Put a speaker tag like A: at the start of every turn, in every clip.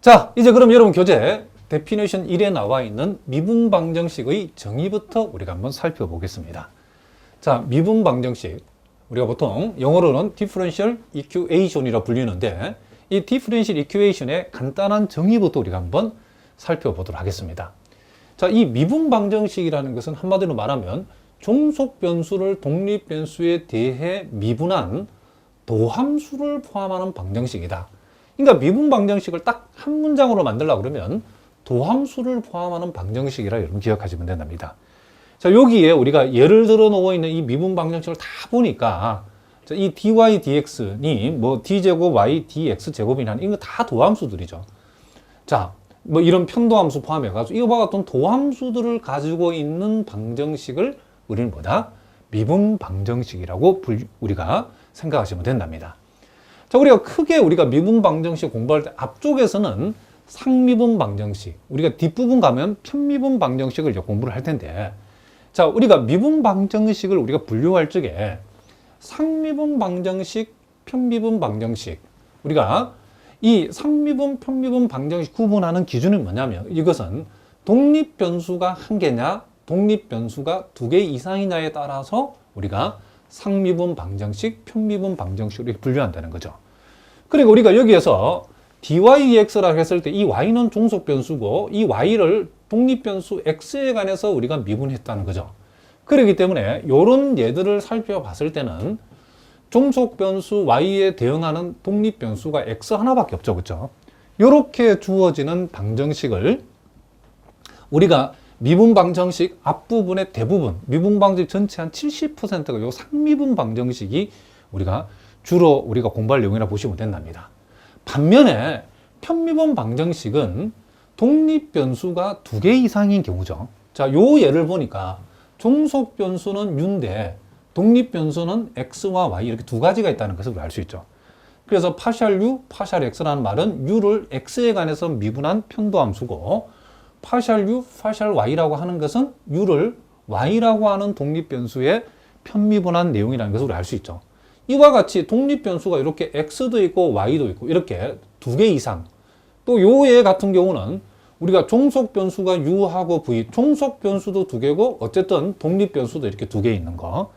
A: 자, 이제 그럼 여러분 교재 데피니션 1에 나와 있는 미분 방정식의 정의부터 우리가 한번 살펴보겠습니다. 자, 미분 방정식. 우리가 보통 영어로는 differential equation이라 불리는데 이 differential equation의 간단한 정의부터 우리가 한번 살펴보도록 하겠습니다. 자, 이 미분 방정식이라는 것은 한마디로 말하면 종속 변수를 독립 변수에 대해 미분한 도함수를 포함하는 방정식이다. 그러니까 미분 방정식을 딱 한 문장으로 만들려고 그러면 도함수를 포함하는 방정식이라 여러분 기억하시면 된답니다. 자, 여기에 우리가 예를 들어 놓어 있는 이 미분 방정식을 다 보니까 이 dy dx니 뭐 d제곱 y dx 제곱이나 이거 다 도함수들이죠. 자, 뭐 이런 편도함수 포함해 가지고 이와 같은 도함수들을 가지고 있는 방정식을 우리는 뭐다? 미분 방정식이라고 우리가 생각하시면 된답니다. 자, 우리가 미분 방정식 공부할 때 앞쪽에서는 상미분 방정식, 우리가 뒷부분 가면 편미분 방정식을 공부를 할 텐데, 자, 우리가 미분 방정식을 우리가 분류할 적에 상미분 방정식, 편미분 방정식, 우리가 이 상미분, 편미분 방정식 구분하는 기준이 뭐냐면 이것은 독립 변수가 한 개냐, 독립 변수가 두 개 이상이냐에 따라서 우리가 상미분 방정식, 편미분 방정식으로 분류한다는 거죠. 그리고 우리가 여기에서 dydx라고 했을 때 이 y는 종속 변수고 이 y를 독립 변수 x에 관해서 우리가 미분했다는 거죠. 그렇기 때문에 이런 예들을 살펴봤을 때는 종속 변수 y에 대응하는 독립 변수가 x 하나밖에 없죠. 그렇죠? 이렇게 주어지는 방정식을 우리가 미분 방정식 앞부분의 대부분, 미분 방정식 전체 한 70%가 요 상미분 방정식이 주로 우리가 공부할 내용이라 보시면 된답니다. 반면에 편미분 방정식은 독립 변수가 두 개 이상인 경우죠. 자, 요 예를 보니까 종속 변수는 u인데 독립 변수는 x와 y 이렇게 두 가지가 있다는 것을 알 수 있죠. 그래서 파샬 u, 파샬 x라는 말은 u를 x에 관해서 미분한 편도함수고 파샬 u, 파샬 y라고 하는 것은 u를 y라고 하는 독립 변수에 편미분한 내용이라는 것을 알 수 있죠. 이와 같이 독립 변수가 이렇게 x도 있고 y도 있고 이렇게 두 개 이상, 또 요 예 같은 경우는 우리가 종속 변수가 u하고 v, 종속 변수도 두 개고 어쨌든 독립 변수도 이렇게 두 개 있는 거,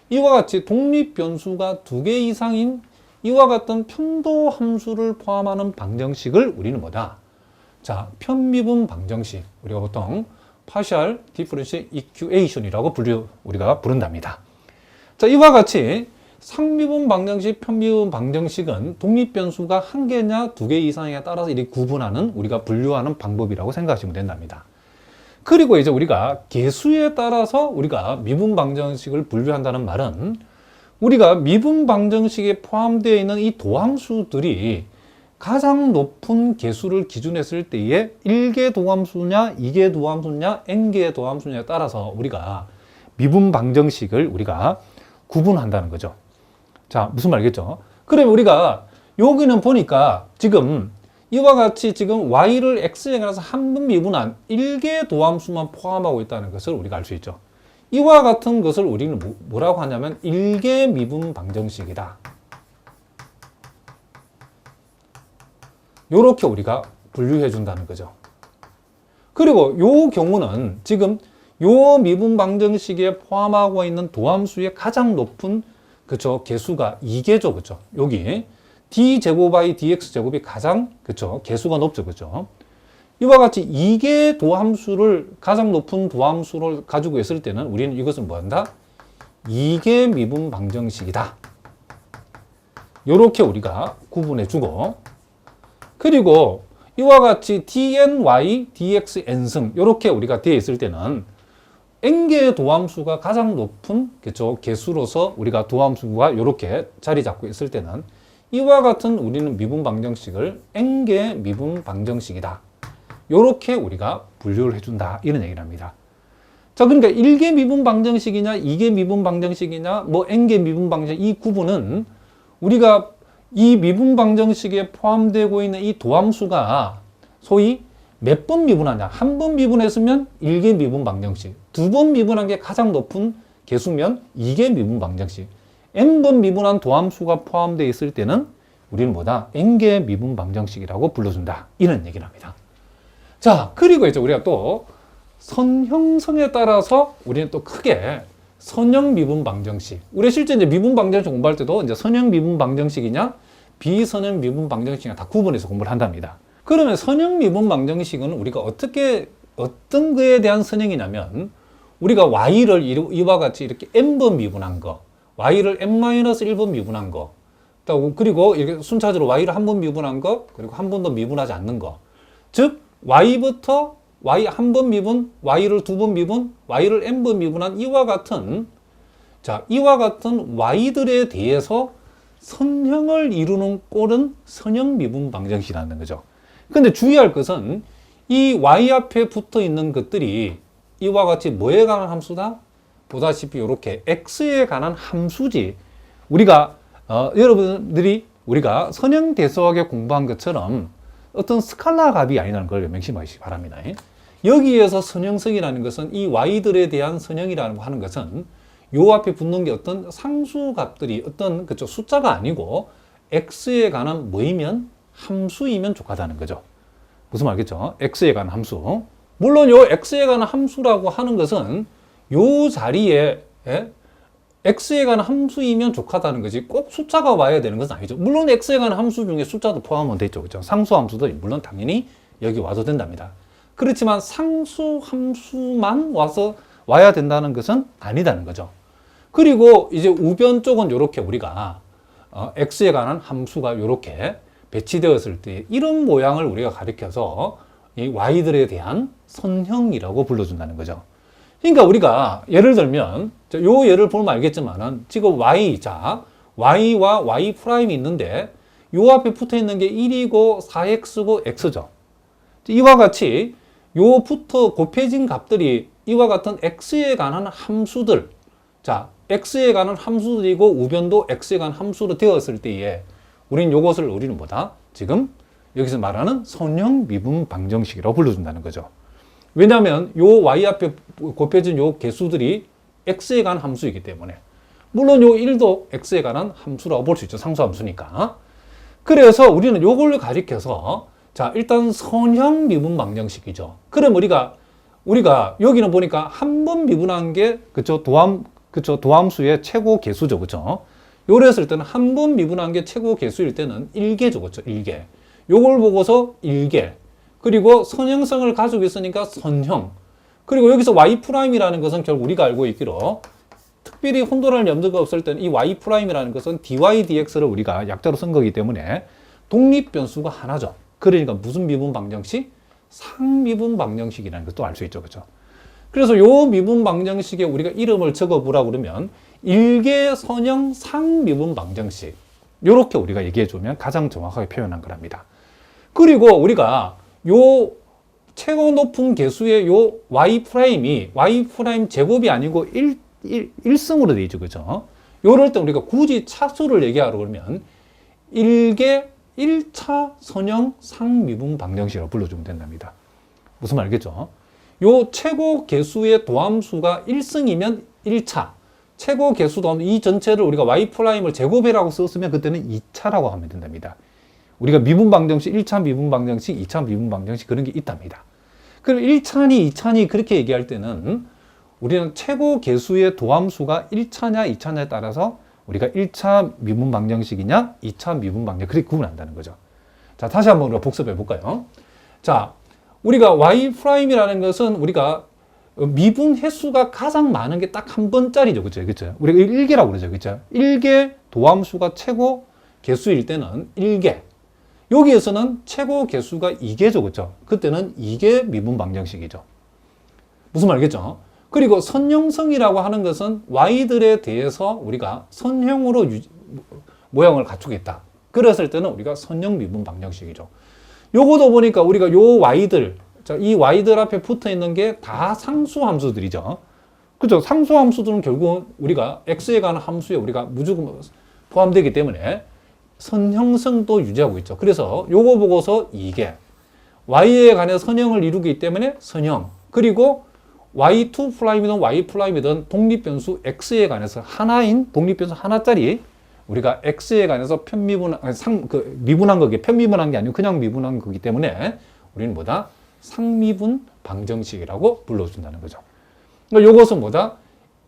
A: 이와 같이 독립 변수가 두 개 이상인 이와 같은 편도 함수를 포함하는 방정식을 우리는 뭐다? 자, 편미분 방정식, 우리가 보통 partial differential equation이라고 우리가 부른답니다. 자, 이와 같이 상미분 방정식, 편미분 방정식은 독립 변수가 한 개냐 두 개 이상에 따라서 이렇게 구분하는 우리가 분류하는 방법이라고 생각하시면 된답니다. 그리고 이제 우리가 개수에 따라서 우리가 미분 방정식을 분류한다는 말은 우리가 미분 방정식에 포함되어 있는 이 도함수들이 가장 높은 개수를 기준했을 때에 1개 도함수냐, 2개 도함수냐, n개의 도함수냐에 따라서 우리가 미분 방정식을 우리가 구분한다는 거죠. 자, 무슨 말이겠죠? 그러면 우리가 여기는 보니까 지금 이와 같이 지금 y를 x에 관해서 한 번 미분한 1개 도함수만 포함하고 있다는 것을 우리가 알 수 있죠. 이와 같은 것을 우리는 뭐라고 하냐면 1개 미분 방정식이다. 요렇게 우리가 분류해 준다는 거죠. 그리고 요 경우는 지금 요 미분 방정식에 포함하고 있는 도함수의 가장 높은 개수가 2개죠. 그죠? 여기 d제곱 y dx 제곱이 가장 개수가 높죠. 그죠? 이와 같이 2개 도함수를 가장 높은 도함수를 가지고 있을 때는 우리는 이것을 뭐 한다? 2개 미분 방정식이다. 요렇게 우리가 구분해 주고, 그리고 이와 같이 dny, dx, n승 요렇게 우리가 되어 있을 때는 n개의 도함수가 가장 높은 개수로서 우리가 도함수가 이렇게 자리 잡고 있을 때는 이와 같은 우리는 미분 방정식을 n개 미분 방정식이다. 이렇게 우리가 분류를 해준다. 이런 얘기를 합니다. 자, 그러니까 1개 미분 방정식이냐, 2개 미분 방정식이냐, 뭐 n개 미분 방정식 이 구분은 우리가 이 미분 방정식에 포함되고 있는 이 도함수가 소위 몇 번 미분하냐. 한 번 미분했으면 1개 미분 방정식, 두 번 미분한 게 가장 높은 개수면 2개 미분 방정식, n번 미분한 도함수가 포함되어 있을 때는 우리는 뭐다? N개 미분 방정식이라고 불러준다. 이런 얘기를 합니다. 자, 그리고 이제 우리가 또 선 형성에 따라서 우리는 또 크게 선형 미분 방정식. 우리 실제 이제 미분 방정식 공부할 때도 이제 선형 미분 방정식이냐, 비선형 미분 방정식이냐 다 구분해서 공부를 한답니다. 그러면 선형 미분 방정식은 우리가 어떤 거에 대한 선형이냐면, 우리가 y를 이와 같이 이렇게 n번 미분한 거, y를 n-1번 미분한 거, 그리고 이렇게 순차적으로 y를 한 번 미분한 거, 그리고 한 번도 미분하지 않는 거. 즉, y부터 y 한 번 미분, y를 두 번 미분, y를 n번 미분한 이와 같은 y들에 대해서 선형을 이루는 꼴은 선형 미분 방정식이라는 거죠. 근데 주의할 것은 이 y 앞에 붙어 있는 것들이 이와 같이 뭐에 관한 함수다? 보다시피 이렇게 x에 관한 함수지. 우리가 여러분들이 우리가 선형 대수학에 공부한 것처럼 어떤 스칼라 값이 아니라는 걸 명심하시기 바랍니다. 여기에서 선형성이라는 것은 이 y들에 대한 선형이라고 하는 것은 요 앞에 붙는 게 어떤 상수 값들이 어떤 그쵸 숫자가 아니고 x에 관한 뭐이면 함수이면 족하다는 거죠. 무슨 말겠죠? x에 관한 함수. 물론 요 x에 관한 함수라고 하는 것은 요 자리에 x에 관한 함수이면 족하다는 거지 꼭 숫자가 와야 되는 것은 아니죠. 물론 x에 관한 함수 중에 숫자도 포함은 되죠. 그렇죠? 상수 함수도 물론 당연히 여기 와도 된답니다. 그렇지만 상수 함수만 와야 된다는 것은 아니다는 거죠. 그리고 이제 우변 쪽은 이렇게 우리가 x에 관한 함수가 이렇게 배치되었을 때 이런 모양을 우리가 가리켜서 이 y들에 대한 선형이라고 불러준다는 거죠. 그러니까 우리가 예를 들면 요 예를 보면 알겠지만은 지금 y와 y 프라임이 있는데 요 앞에 붙어 있는 게 1이고 4x고 x죠. 이와 같이 요 붙어 곱해진 값들이 이와 같은 x에 관한 함수들, x에 관한 함수들이고 우변도 x에 관한 함수로 되었을 때에 우리는 뭐다? 지금 여기서 말하는 선형 미분 방정식이라고 불러준다는 거죠. 왜냐하면 요 y 앞에 곱해진 요 개수들이 x에 관한 함수이기 때문에, 물론 요 1도 x에 관한 함수라고 볼 수 있죠. 상수함수니까. 그래서 우리는 요걸 가리켜서 일단 선형 미분 방정식이죠. 그럼 우리가 여기는 보니까 한 번 미분한 게 도함수의 최고 개수죠. 그죠? 요래 했을 때는 한 번 미분한 게 최고 개수일 때는 1개죠. 그죠? 1개. 요걸 보고서 1개. 그리고 선형성을 가지고 있으니까 선형. 그리고 여기서 y'이라는 것은 결국 우리가 알고 있기로 특별히 혼돈할 염두가 없을 때는 이 y'이라는 것은 dy, dx를 우리가 약자로 쓴 거기 때문에 독립변수가 하나죠. 그러니까 무슨 미분 방정식? 상미분 방정식이라는 것도 알 수 있죠. 그죠? 그래서 요 미분 방정식에 우리가 이름을 적어보라 그러면 일개 선형 상미분 방정식. 요렇게 우리가 얘기해주면 가장 정확하게 표현한 거랍니다. 그리고 우리가 요 최고 높은 개수의 요 y'이 y' 제곱이 아니고 1승으로 되어 있죠. 그죠? 요럴 때 우리가 굳이 차수를 얘기하러 그러면 1차 선형 상미분 방정식이라고 불러주면 된답니다. 무슨 말이겠죠? 요 최고 개수의 도함수가 1승이면 1차, 최고 개수 도함 이 전체를 우리가 y'을 제곱이라고 썼으면 그때는 2차라고 하면 된답니다. 우리가 미분 방정식 1차 미분 방정식, 2차 미분 방정식 그런 게 있답니다. 그럼 1차니 2차니 그렇게 얘기할 때는 우리는 최고 개수의 도함수가 1차냐 2차냐에 따라서 우리가 1차 미분 방정식이냐 2차 미분 방정식 그렇게 구분한다는 거죠. 자, 다시 한번 우리가 복습해 볼까요? 자, 우리가 y'이라는 것은 우리가 미분 횟수가 가장 많은 게 딱 한 번짜리죠. 그죠? 그죠? 우리가 1개라고 그러죠. 그죠? 1개 도함수가 최고 개수일 때는 1개. 여기에서는 최고 개수가 2개죠. 그죠? 그때는 2개 미분 방정식이죠. 무슨 말이겠죠? 그리고 선형성이라고 하는 것은 y들에 대해서 우리가 선형으로 모양을 갖추겠다. 그랬을 때는 우리가 선형 미분 방정식이죠. 요거도 보니까 우리가 요 y들, 이 y들 앞에 붙어 있는 게 다 상수함수들이죠. 그죠? 상수함수들은 결국은 우리가 x에 관한 함수에 우리가 무조건 포함되기 때문에 선형성도 유지하고 있죠. 그래서 요거 보고서 2개. y에 관해 선형을 이루기 때문에 선형. 그리고 y2'이든 y'이든 독립변수 x에 관해서 하나인 독립변수 하나짜리 우리가 x에 관해서 미분한 거기 편미분한 게 아니고 그냥 미분한 거기 때문에 우리는 뭐다? 상미분 방정식이라고 불러준다는 거죠. 그러니까 요것은 뭐다?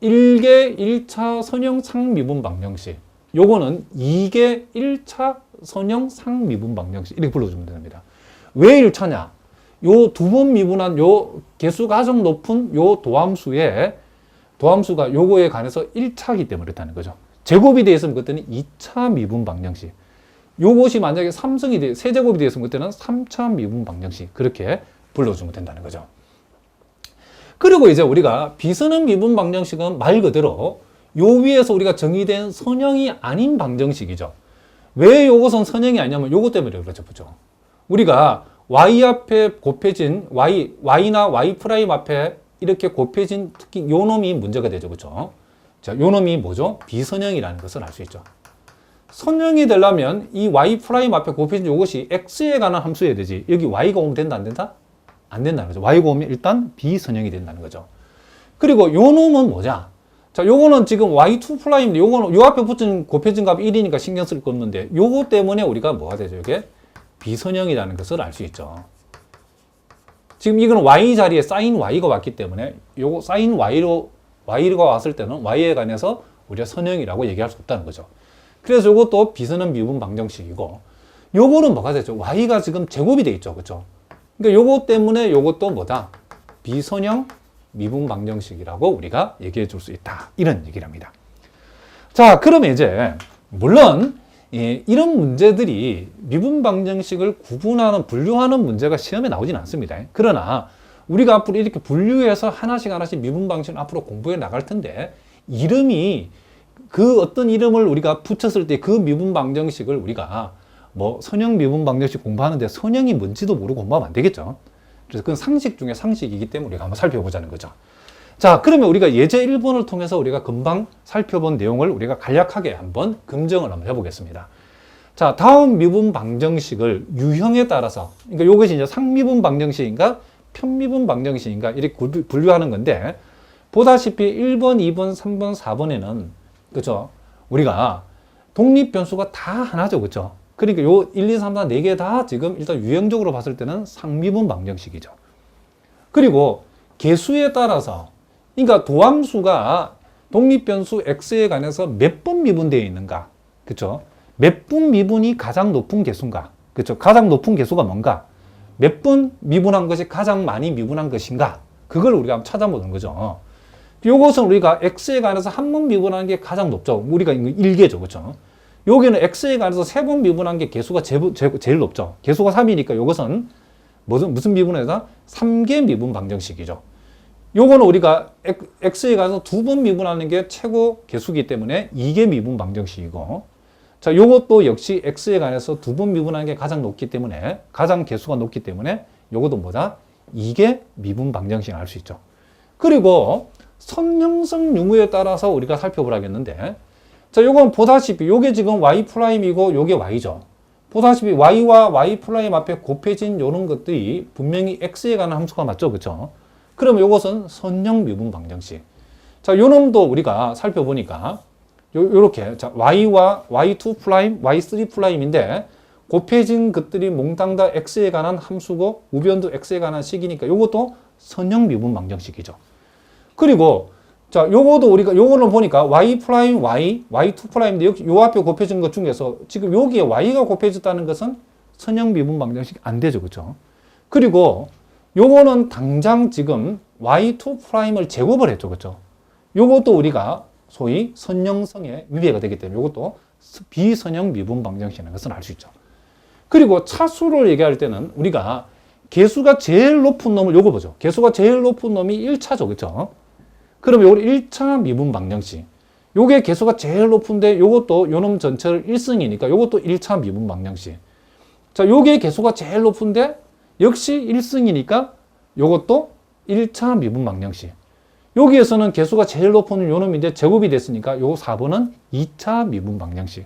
A: 1개 1차 선형 상미분 방정식. 요거는 2개 1차 선형 상미분 방정식. 이렇게 불러주면 됩니다. 왜 1차냐? 요 두 번 미분한 요 개수 가장 높은 요 도함수가 요거에 관해서 1차이기 때문에 그렇다는 거죠. 제곱이 되어 있으면 그때는 2차 미분 방정식. 요것이 만약에 3승이 세제곱이 되어 있으면 그때는 3차 미분 방정식. 그렇게 불러주면 된다는 거죠. 그리고 이제 우리가 비선형 미분 방정식은 말 그대로 요 위에서 우리가 정의된 선형이 아닌 방정식이죠. 왜 요것은 선형이 아니냐면 요것 때문에 그렇죠. 우리가 y 앞에 곱해진 y나 y 프라임 앞에 이렇게 곱해진 특히 요 놈이 문제가 되죠. 그렇죠? 자, 요 놈이 뭐죠? 비선형이라는 것을 알 수 있죠. 선형이 되려면 이 y 프라임 앞에 곱해진 요것이 x에 관한 함수여야 되지. 여기 y가 오면 된다 안 된다? 안 된다는 거죠. y가 오면 일단 비선형이 된다는 거죠. 그리고 요 놈은 뭐냐? 자, 요거는 지금 y2 프라임인데 요거는 요 앞에 붙은 곱해진 값 1이니까 신경 쓸 거 없는데 요거 때문에 우리가 뭐가 되죠? 이게 비선형이라는 것을 알 수 있죠. 지금 이거는 y 자리에 sin y가 왔기 때문에 요거 sin y가 왔을 때는 y에 관해서 우리가 선형이라고 얘기할 수 없다는 거죠. 그래서 요것도 비선형 미분 방정식이고 요거는 뭐가 되죠? y가 지금 제곱이 돼 있죠. 그렇죠? 그러니까 요거 때문에 요것도 뭐다? 비선형 미분 방정식이라고 우리가 얘기해 줄 수 있다. 이런 얘기를 합니다. 자, 그러면 이제 물론 이런 문제들이 미분 방정식을 구분하는 분류하는 문제가 시험에 나오진 않습니다. 그러나 우리가 앞으로 이렇게 분류해서 하나씩 미분 방정식을 앞으로 공부해 나갈 텐데 이름이 그 어떤 이름을 우리가 붙였을 때 그 미분 방정식을 우리가 뭐 선형 미분 방정식 공부하는데 선형이 뭔지도 모르고 공부하면 안 되겠죠. 그래서 그건 상식 중에 상식이기 때문에 우리가 한번 살펴보자는 거죠. 자, 그러면 우리가 예제 1번을 통해서 우리가 금방 살펴본 내용을 우리가 간략하게 한번 검증을 한번 해보겠습니다. 자, 다음 미분 방정식을 유형에 따라서, 그러니까 이것이 이제 상미분 방정식인가 편미분 방정식인가 이렇게 분류하는 건데, 보다시피 1번, 2번, 3번, 4번에는 그죠? 우리가 독립 변수가 다 하나죠, 그죠? 그러니까 요 1, 2, 3, 4, 4개 다 지금 일단 유형적으로 봤을 때는 상미분 방정식이죠. 그리고 개수에 따라서, 그러니까 도함수가 독립 변수 x에 관해서 몇 번 미분되어 있는가, 그렇죠? 몇 분 미분이 가장 높은 개수인가, 그렇죠? 가장 높은 개수가 뭔가, 몇 번 미분한 것이 가장 많이 미분한 것인가, 그걸 우리가 한번 찾아보는 거죠. 요것은 우리가 x에 관해서 한 번 미분하는 게 가장 높죠. 우리가 이거 1개죠, 그렇죠? 여기는 x에 관해서 3번 미분한 게 개수가 제일 높죠. 개수가 3이니까 이것은 무슨 미분에다 3개 미분 방정식이죠. 요거는 우리가 x에 관해서 2번 미분하는 게 최고 개수이기 때문에 2개 미분 방정식이고, 자, 요것도 역시 x에 관해서 2번 미분하는 게 가장 높기 때문에, 가장 개수가 높기 때문에 요것도 뭐다? 2개 미분 방정식을 알 수 있죠. 그리고 선형성 유무에 따라서 우리가 살펴보라겠는데, 자, 요건 보다시피 요게 지금 y''이고 요게 y죠. 보다시피 y와 y' 앞에 곱해진 요런 것들이 분명히 x에 관한 함수가 맞죠, 그렇죠? 그러면 요것은 선형 미분 방정식. 자, 요 놈도 우리가 살펴보니까 요렇게, 자, y와 y2', y3'인데 곱해진 것들이 몽땅 다 x에 관한 함수고 우변도 x에 관한 식이니까 요것도 선형 미분 방정식이죠. 그리고 자, 요거도 우리가 요거를 보니까 y', y2'인데 여기 요 앞에 곱해진 것 중에서 지금 여기에 y가 곱해졌다는 것은 선형 미분 방정식이 안 되죠, 그렇죠? 그리고 요거는 당장 지금 y2'을 제곱을 했죠, 그렇죠? 요것도 우리가 소위 선형성에 위배가 되기 때문에 요것도 비선형 미분 방정식이라는 것을 알 수 있죠. 그리고 차수를 얘기할 때는 우리가 개수가 제일 높은 놈을 요거 보죠. 개수가 제일 높은 놈이 1차죠, 그렇죠? 그러면 요거 1차 미분 방정식. 요게 개수가 제일 높은데 요것도 요놈 전체를 1승이니까 요것도 1차 미분 방정식. 자, 요게 개수가 제일 높은데 역시 1승이니까 요것도 1차 미분 방정식. 여기에서는 개수가 제일 높은 요놈인데 제곱이 됐으니까 요 4번은 2차 미분 방정식.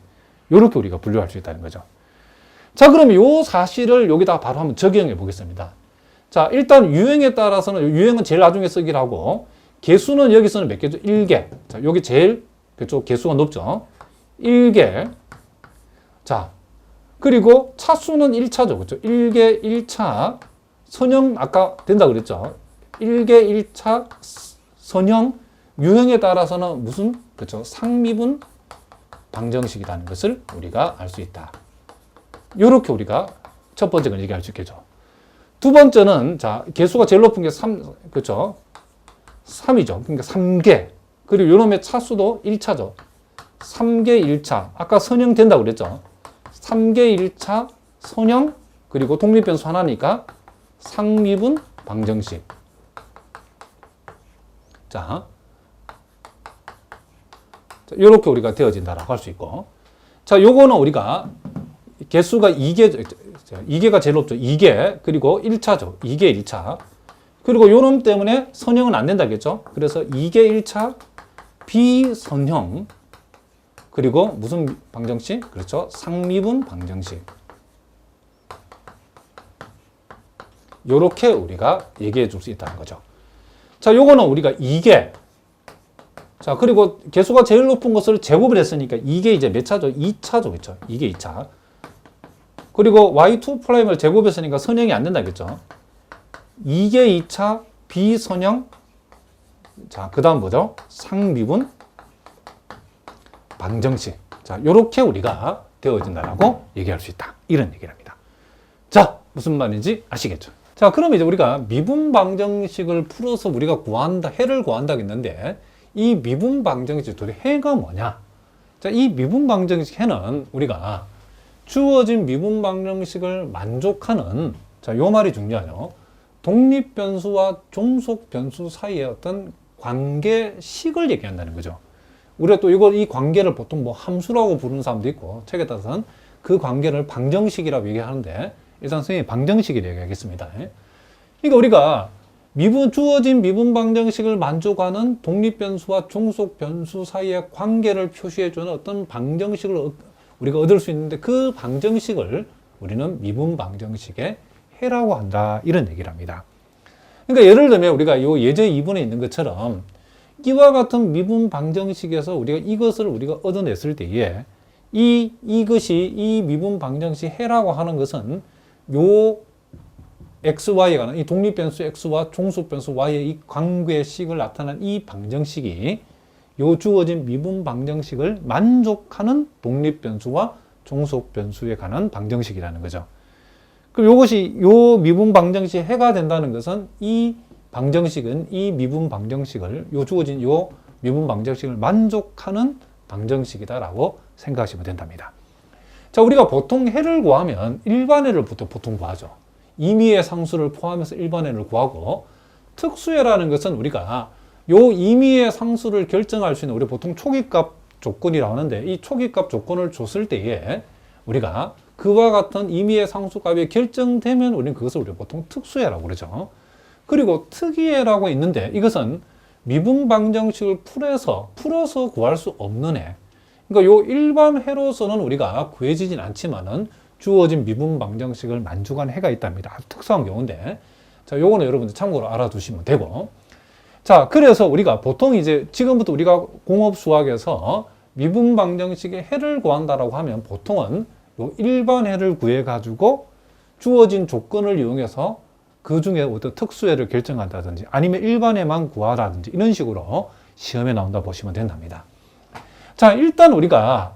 A: 요렇게 우리가 분류할 수 있다는 거죠. 자, 그러면 요 사실을 여기다가 바로 한번 적용해 보겠습니다. 자, 일단 유형에 따라서는 유형은 제일 나중에 쓰기로 하고 개수는 여기서는 몇 개죠? 1개. 자, 여기 제일 그쪽 개수가 높죠. 1개. 자, 그리고 차수는 1차죠. 그렇죠? 1개 1차 선형 아까 된다 그랬죠? 1개 1차 선형 유형에 따라서는 무슨 그렇죠? 상미분 방정식이라는 것을 우리가 알 수 있다. 이렇게 우리가 첫 번째 건 얘기할 수 있겠죠. 두 번째는 자, 개수가 제일 높은 게 3, 그렇죠? 3이죠. 그러니까 3개. 그리고 요놈의 차수도 1차죠. 3개 1차. 아까 선형 된다고 그랬죠. 3개 1차 선형 그리고 독립변수 하나니까 상미분 방정식. 자, 이렇게 우리가 되어진다라고 할 수 있고. 자, 요거는 우리가 개수가 2개가 제일 높죠. 2개 그리고 1차죠. 2개 1차. 그리고 요놈 때문에 선형은 안 된다겠죠. 그래서 2개 1차 비선형 그리고 무슨 방정식? 그렇죠. 상미분 방정식. 요렇게 우리가 얘기해 줄 수 있다는 거죠. 자, 요거는 우리가 2개. 자, 그리고 개수가 제일 높은 것을 제곱을 했으니까 이게 이제 몇 차죠? 2차죠. 그렇죠? 이게 2차. 그리고 y2'을 제곱했으니까 선형이 안 된다겠죠? 2개 2차 비선형. 자, 그 다음 뭐죠? 상미분 방정식. 자, 요렇게 우리가 되어진다라고 얘기할 수 있다. 이런 얘기를 합니다. 자, 무슨 말인지 아시겠죠? 자, 그럼 이제 우리가 미분 방정식을 풀어서 우리가 구한다, 해를 구한다겠는데 이 미분 방정식 둘의 해가 뭐냐? 자, 이 미분 방정식 해는 우리가 주어진 미분 방정식을 만족하는, 자, 요 말이 중요하죠. 독립변수와 종속변수 사이의 어떤 관계식을 얘기한다는 거죠. 우리가 또 이 관계를 보통 뭐 함수라고 부르는 사람도 있고, 책에 따라서는 그 관계를 방정식이라고 얘기하는데, 일단 선생님이 방정식이라고 얘기하겠습니다. 그러니까 우리가 주어진 미분 방정식을 만족하는 독립변수와 종속변수 사이의 관계를 표시해주는 어떤 방정식을 우리가 얻을 수 있는데 그 방정식을 우리는 미분 방정식의 해라고 한다. 이런 얘기를 합니다. 그러니까 예를 들면 우리가 이 예제 2번에 있는 것처럼 이와 같은 미분 방정식에서 우리가 이것을 우리가 얻어냈을 때에 이것이 이 미분 방정식 해라고 하는 것은 요 xy에 관한 이 독립변수 x와 종속변수 y의 이 관계식을 나타낸 이 방정식이 요 주어진 미분 방정식을 만족하는 독립변수와 종속변수에 관한 방정식이라는 거죠. 그럼 이것이 요 미분 방정식 해가 된다는 것은 이 방정식은 이 미분 방정식을 요 주어진 요 미분 방정식을 만족하는 방정식이다라고 생각하시면 된답니다. 자, 우리가 보통 해를 구하면 일반해를 보통 구하죠. 임의의 상수를 포함해서 일반해를 구하고 특수해라는 것은 우리가 요 임의의 상수를 결정할 수 있는 우리 보통 초기값 조건이라고 하는데 이 초기값 조건을 줬을 때에 우리가 그와 같은 임의의 상수값이 결정되면 우리는 그것을 우리가 보통 특수해라고 그러죠. 그리고 특이해라고 있는데 이것은 미분 방정식을 풀어서 구할 수 없는 해. 그러니까 요 일반 해로서는 우리가 구해지진 않지만은 주어진 미분 방정식을 만족한 해가 있답니다. 아주 특수한 경우인데. 자, 요거는 여러분들 참고로 알아두시면 되고. 자, 그래서 우리가 보통 이제 지금부터 우리가 공업 수학에서 미분 방정식의 해를 구한다라고 하면 보통은 요 일반 해를 구해 가지고 주어진 조건을 이용해서 그 중에 어떤 특수해를 결정한다든지 아니면 일반 해만 구하라든지 이런 식으로 시험에 나온다 보시면 된답니다. 자, 일단 우리가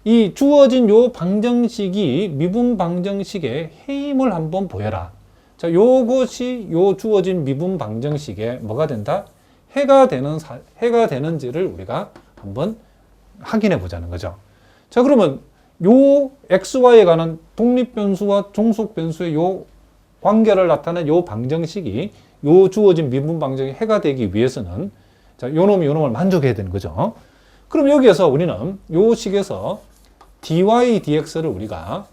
A: 이 주어진 요 방정식이 미분 방정식의 해임을 한번 보여라. 자, 요것이 요 주어진 미분 방정식에 뭐가 된다? 해가 되는지를 우리가 한번 확인해 보자는 거죠. 자, 그러면 요 xy에 관한 독립변수와 종속변수의 요 관계를 나타낸 요 방정식이 요 주어진 미분 방정식의 해가 되기 위해서는 자, 요놈이 요놈을 만족해야 되는 거죠. 그럼 여기에서 우리는 요 식에서 dy dx를 우리가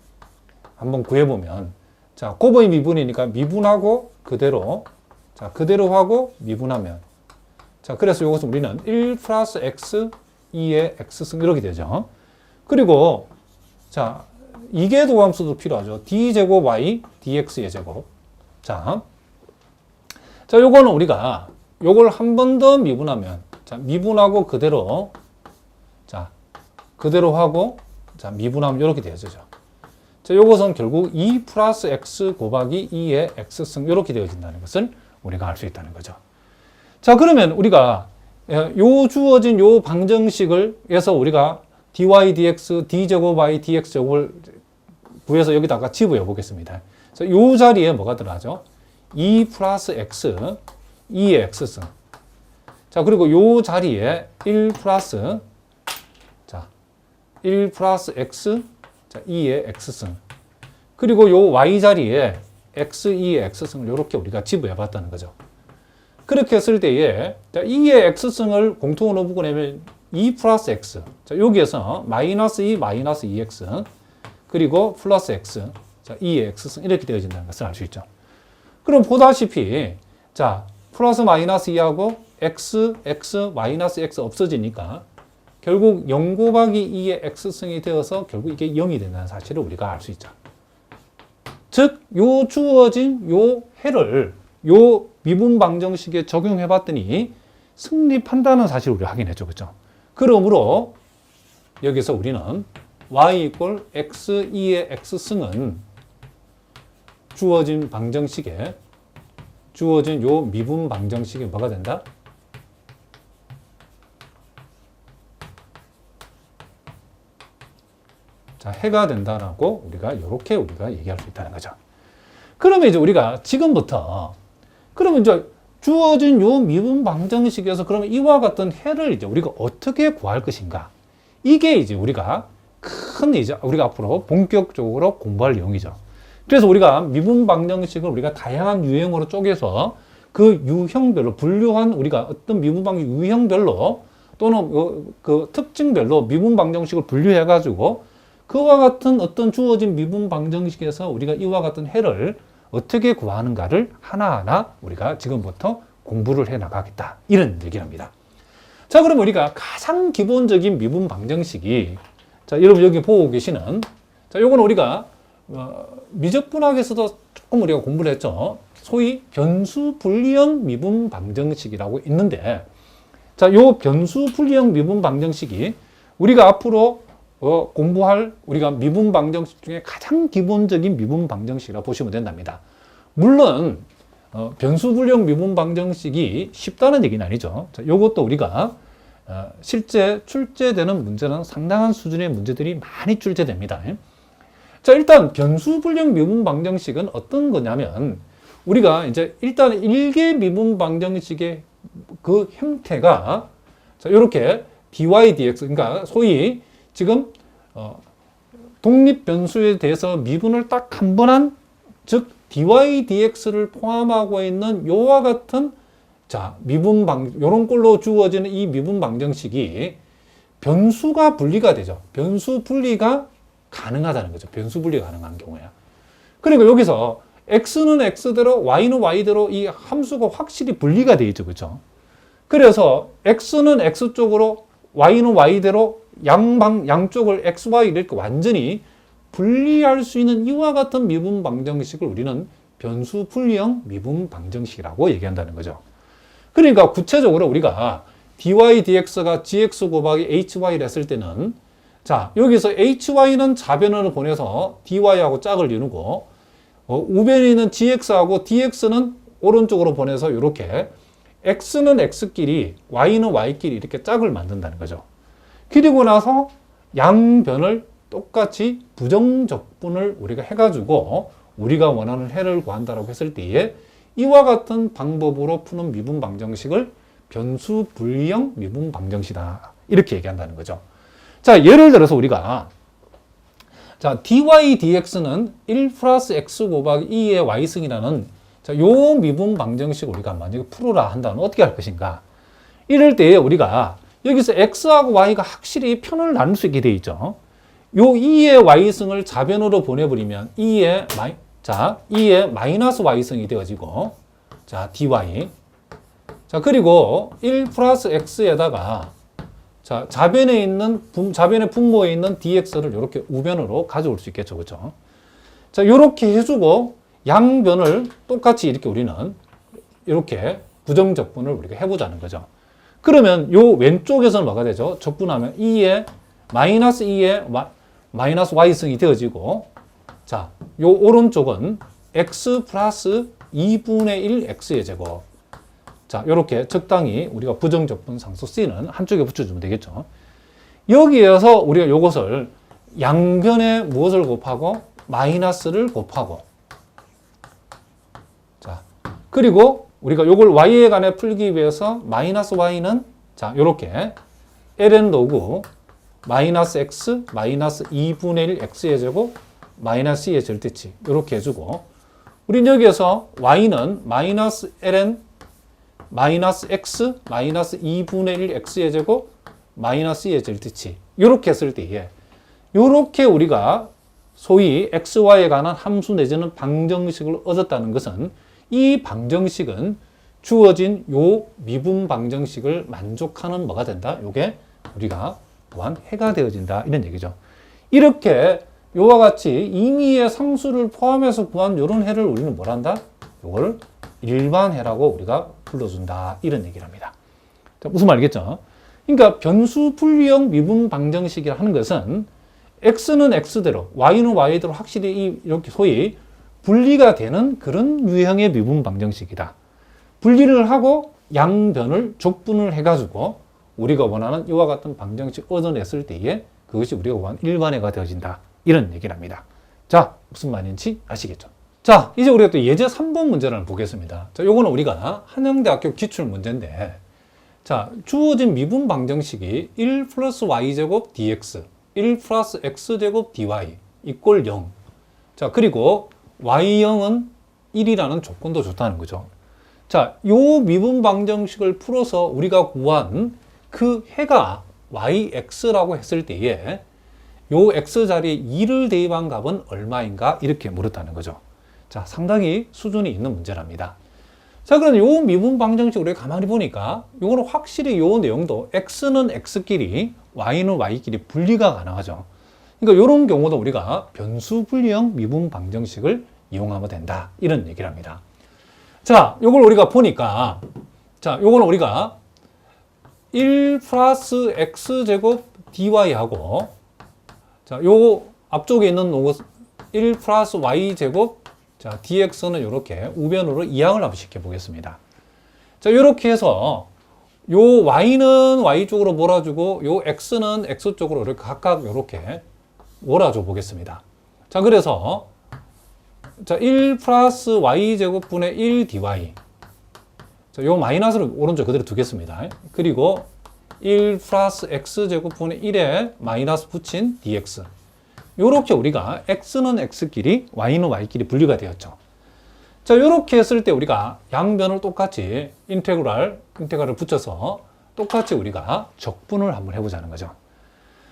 A: 한번 구해보면 자, 곱의 미분이니까 미분하고 그대로 자, 그대로 하고 미분하면 자, 그래서 이것은 우리는 1 플러스 x 2의 x승 이렇게 되죠. 그리고 자, 이계도 함수도 필요하죠. d제곱 y dx의 제곱. 자, 요거는 우리가 요걸 한 번 더 미분하면 자, 미분하고 그대로 자, 그대로 하고, 자, 미분하면 이렇게 되어지죠. 자, 요것은 결국 2 플러스 x 곱하기 2의 x승 이렇게 되어진다는 것을 우리가 알 수 있다는 거죠. 자, 그러면 우리가 요 주어진 요 방정식을 해서 우리가 dy dx d제곱 y dx제곱을 구해서 여기다가 집어해 보겠습니다. 자, 요 자리에 뭐가 들어가죠? 2 플러스 x 2의 x승. 자, 그리고 요 자리에 1 플러스 자, 1 플러스 x 자, 2의 x승. 그리고 요 y 자리에 x 2의 x승을 이렇게 우리가 집어해 봤다는 거죠. 그렇게 했을 때에 2의 x승을 공통으로 묶어내면 2 플러스 x. 자, 여기에서 마이너스 2 마이너스 2x 그리고 플러스 x. 자, 2의 x승 이렇게 되어진다는 것을 알 수 있죠. 그럼 보다시피 자, 플러스 마이너스 2하고 x 마이너스 x 없어지니까 결국 0 곱하기 2의 x승이 되어서 결국 이게 0이 된다는 사실을 우리가 알 수 있죠. 즉, 요 주어진 요 해를 요 미분 방정식에 적용해 봤더니 성립한다는 사실을 우리가 확인했죠. 그렇죠? 그러므로 여기서 우리는 y 이꼴 x2의 x승은 주어진 방정식에 주어진 요 미분 방정식이 뭐가 된다? 자, 해가 된다라고 우리가 이렇게 우리가 얘기할 수 있다는 거죠. 그러면 이제 우리가 지금부터 그러면 이제 주어진 요 미분 방정식에서 그러면 이와 같은 해를 이제 우리가 어떻게 구할 것인가? 이게 이제 우리가 우리가 앞으로 본격적으로 공부할 내용이죠. 그래서 우리가 미분 방정식을 우리가 다양한 유형으로 쪼개서 그 유형별로 분류한 우리가 어떤 미분 방정식 유형별로 또는 그 특징별로 미분 방정식을 분류해 가지고 그와 같은 어떤 주어진 미분 방정식에서 우리가 이와 같은 해를 어떻게 구하는가를 하나하나 우리가 지금부터 공부를 해 나가겠다. 이런 얘기를 합니다. 자, 그럼 우리가 가장 기본적인 미분 방정식이 자, 여러분 여기 보고 계시는 자, 요거는 우리가 미적분학에서도 조금 우리가 공부를 했죠. 소위 변수 분리형 미분 방정식이라고 있는데 자, 요 변수 분리형 미분 방정식이 우리가 앞으로 공부할 우리가 미분 방정식 중에 가장 기본적인 미분 방정식이라고 보시면 된답니다. 물론 변수 분리형 미분 방정식이 쉽다는 얘기는 아니죠. 자, 요것도 우리가 실제 출제되는 문제는 상당한 수준의 문제들이 많이 출제됩니다. 자, 일단 변수 분리형 미분 방정식은 어떤 거냐면 우리가 이제 일단 일개 미분 방정식의 그 형태가 자, 이렇게 dy dx 그러니까 소위 지금 독립 변수에 대해서 미분을 딱 한 번 한 즉 dy dx를 포함하고 있는 요와 같은 자, 요런 꼴로 주어지는 이 미분 방정식이 변수가 분리가 되죠. 변수 분리가 가능하다는 거죠. 변수 분리가 가능한 경우야. 그러니까 여기서 x는 x대로 y는 y대로 이 함수가 확실히 분리가 되어 있죠. 그렇죠? 그래서 x는 x 쪽으로 y는 y대로 양쪽을 x, y 이렇게 완전히 분리할 수 있는 이와 같은 미분 방정식을 우리는 변수 분리형 미분 방정식이라고 얘기한다는 거죠. 그러니까 구체적으로 우리가 dy dx가 gx 곱하기 hy를 했을 때는 자, 여기서 hy는 좌변으로 보내서 dy하고 짝을 이루고 우변에 있는 gx하고 dx는 오른쪽으로 보내서 이렇게 x는 x끼리 y는 y끼리 이렇게 짝을 만든다는 거죠. 그리고 나서 양변을 똑같이 부정적분을 우리가 해가지고 우리가 원하는 해를 구한다라고 했을 때에 이와 같은 방법으로 푸는 미분 방정식을 변수 분리형 미분 방정식이다. 이렇게 얘기한다는 거죠. 자, 예를 들어서 우리가 자, dy dx는 1 플러스 x 곱하기 2의 y승이라는 자, 요 미분 방정식을 우리가 만약에 풀어라 한다면 어떻게 할 것인가? 이럴 때에 우리가 여기서 x하고 y가 확실히 편을 나눌 수 있게 되어 있죠. 요 2의 y승을 좌변으로 보내버리면 2의 마이너스 y승이 되어지고 자, dy 자, 그리고 1 플러스 x에다가 자, 좌변의 분모에 있는 dx를 이렇게 우변으로 가져올 수 있겠죠. 그렇죠? 자, 이렇게 해주고 양변을 똑같이 이렇게 우리는 이렇게 부정적분을 우리가 해보자는 거죠. 그러면 요 왼쪽에서는 뭐가 되죠? 적분하면 2의 마이너스 2에 마이너스 y승이 되어지고, 자, 요 오른쪽은 x 플러스 2분의 1 x의 제곱. 자, 요렇게 적당히 우리가 부정적분 상수 c는 한쪽에 붙여주면 되겠죠. 여기에서 우리가 요것을 양변에 무엇을 곱하고 마이너스를 곱하고, 자, 그리고 우리가 요걸 y에 관해 풀기 위해서 마이너스 y는 자, 요렇게 ln 로그 마이너스 x 마이너스 2분의 1 x의 제곱 마이너스 2의 절대치 요렇게 해주고, 우린 여기에서 y는 마이너스 ln 마이너스 x 마이너스 2분의 1 x의 제곱 마이너스 2의 절대치 요렇게 했을 때에 요렇게 우리가 소위 xy에 관한 함수 내지는 방정식을 얻었다는 것은 이 방정식은 주어진 요 미분 방정식을 만족하는 뭐가 된다? 요게 우리가 또한 해가 되어진다 이런 얘기죠. 이렇게 요와 같이 임의의 상수를 포함해서 구한 요런 해를 우리는 뭘 한다? 요걸 일반해라고 우리가 불러준다 이런 얘기를 합니다. 자, 무슨 말이겠죠? 그러니까 변수 분리형 미분 방정식이라 하는 것은 x는 x대로 y는 y대로 확실히 이렇게 소위 분리가 되는 그런 유형의 미분 방정식이다. 분리를 하고 양변을 족분을 해가지고 우리가 원하는 이와 같은 방정식 얻어냈을 때에 그것이 우리가 원하는 일반해가 되어진다 이런 얘기를 합니다. 자, 무슨 말인지 아시겠죠? 자, 이제 우리가 또 예제 3번 문제를 보겠습니다. 자, 요거는 우리가 한양대학교 기출 문제인데, 자, 주어진 미분 방정식이 1 플러스 y제곱 dx, 1 플러스 x제곱 dy 이꼴 0. 자, 그리고 y0은 1이라는 조건도 좋다는 거죠. 자, 요 미분 방정식을 풀어서 우리가 구한 그 해가 yx라고 했을 때에 요 x 자리에 2를 대입한 값은 얼마인가 이렇게 물었다는 거죠. 자, 상당히 수준이 있는 문제랍니다. 자, 그럼 요 미분 방정식 우리가 가만히 보니까 요거는 확실히 요 내용도 x는 x끼리 y는 y끼리 분리가 가능하죠. 그러니까 이런 경우도 우리가 변수 분리형 미분 방정식을 이용하면 된다 이런 얘기를 합니다. 자, 요걸 우리가 보니까, 자, 요거는 우리가 1 플러스 x제곱 dy하고, 자, 요 앞쪽에 있는 요거 1 플러스 y제곱, 자, dx는 이렇게 우변으로 이항을 한번 시켜 보겠습니다. 자, 이렇게 해서 요 y는 y 쪽으로 몰아주고 요 x는 x 쪽으로 이렇게 각각 이렇게 몰아줘 보겠습니다. 자, 그래서 자, 1 플러스 y제곱분의 1 dy. 자, 요 마이너스를 오른쪽 그대로 두겠습니다. 그리고 1 플러스 x제곱분의 1에 마이너스 붙인 dx. 요렇게 우리가 x는 x끼리 y는 y끼리 분리가 되었죠. 자, 요렇게 했을 때 우리가 양변을 똑같이 인테그랄을 붙여서 똑같이 우리가 적분을 한번 해보자는 거죠.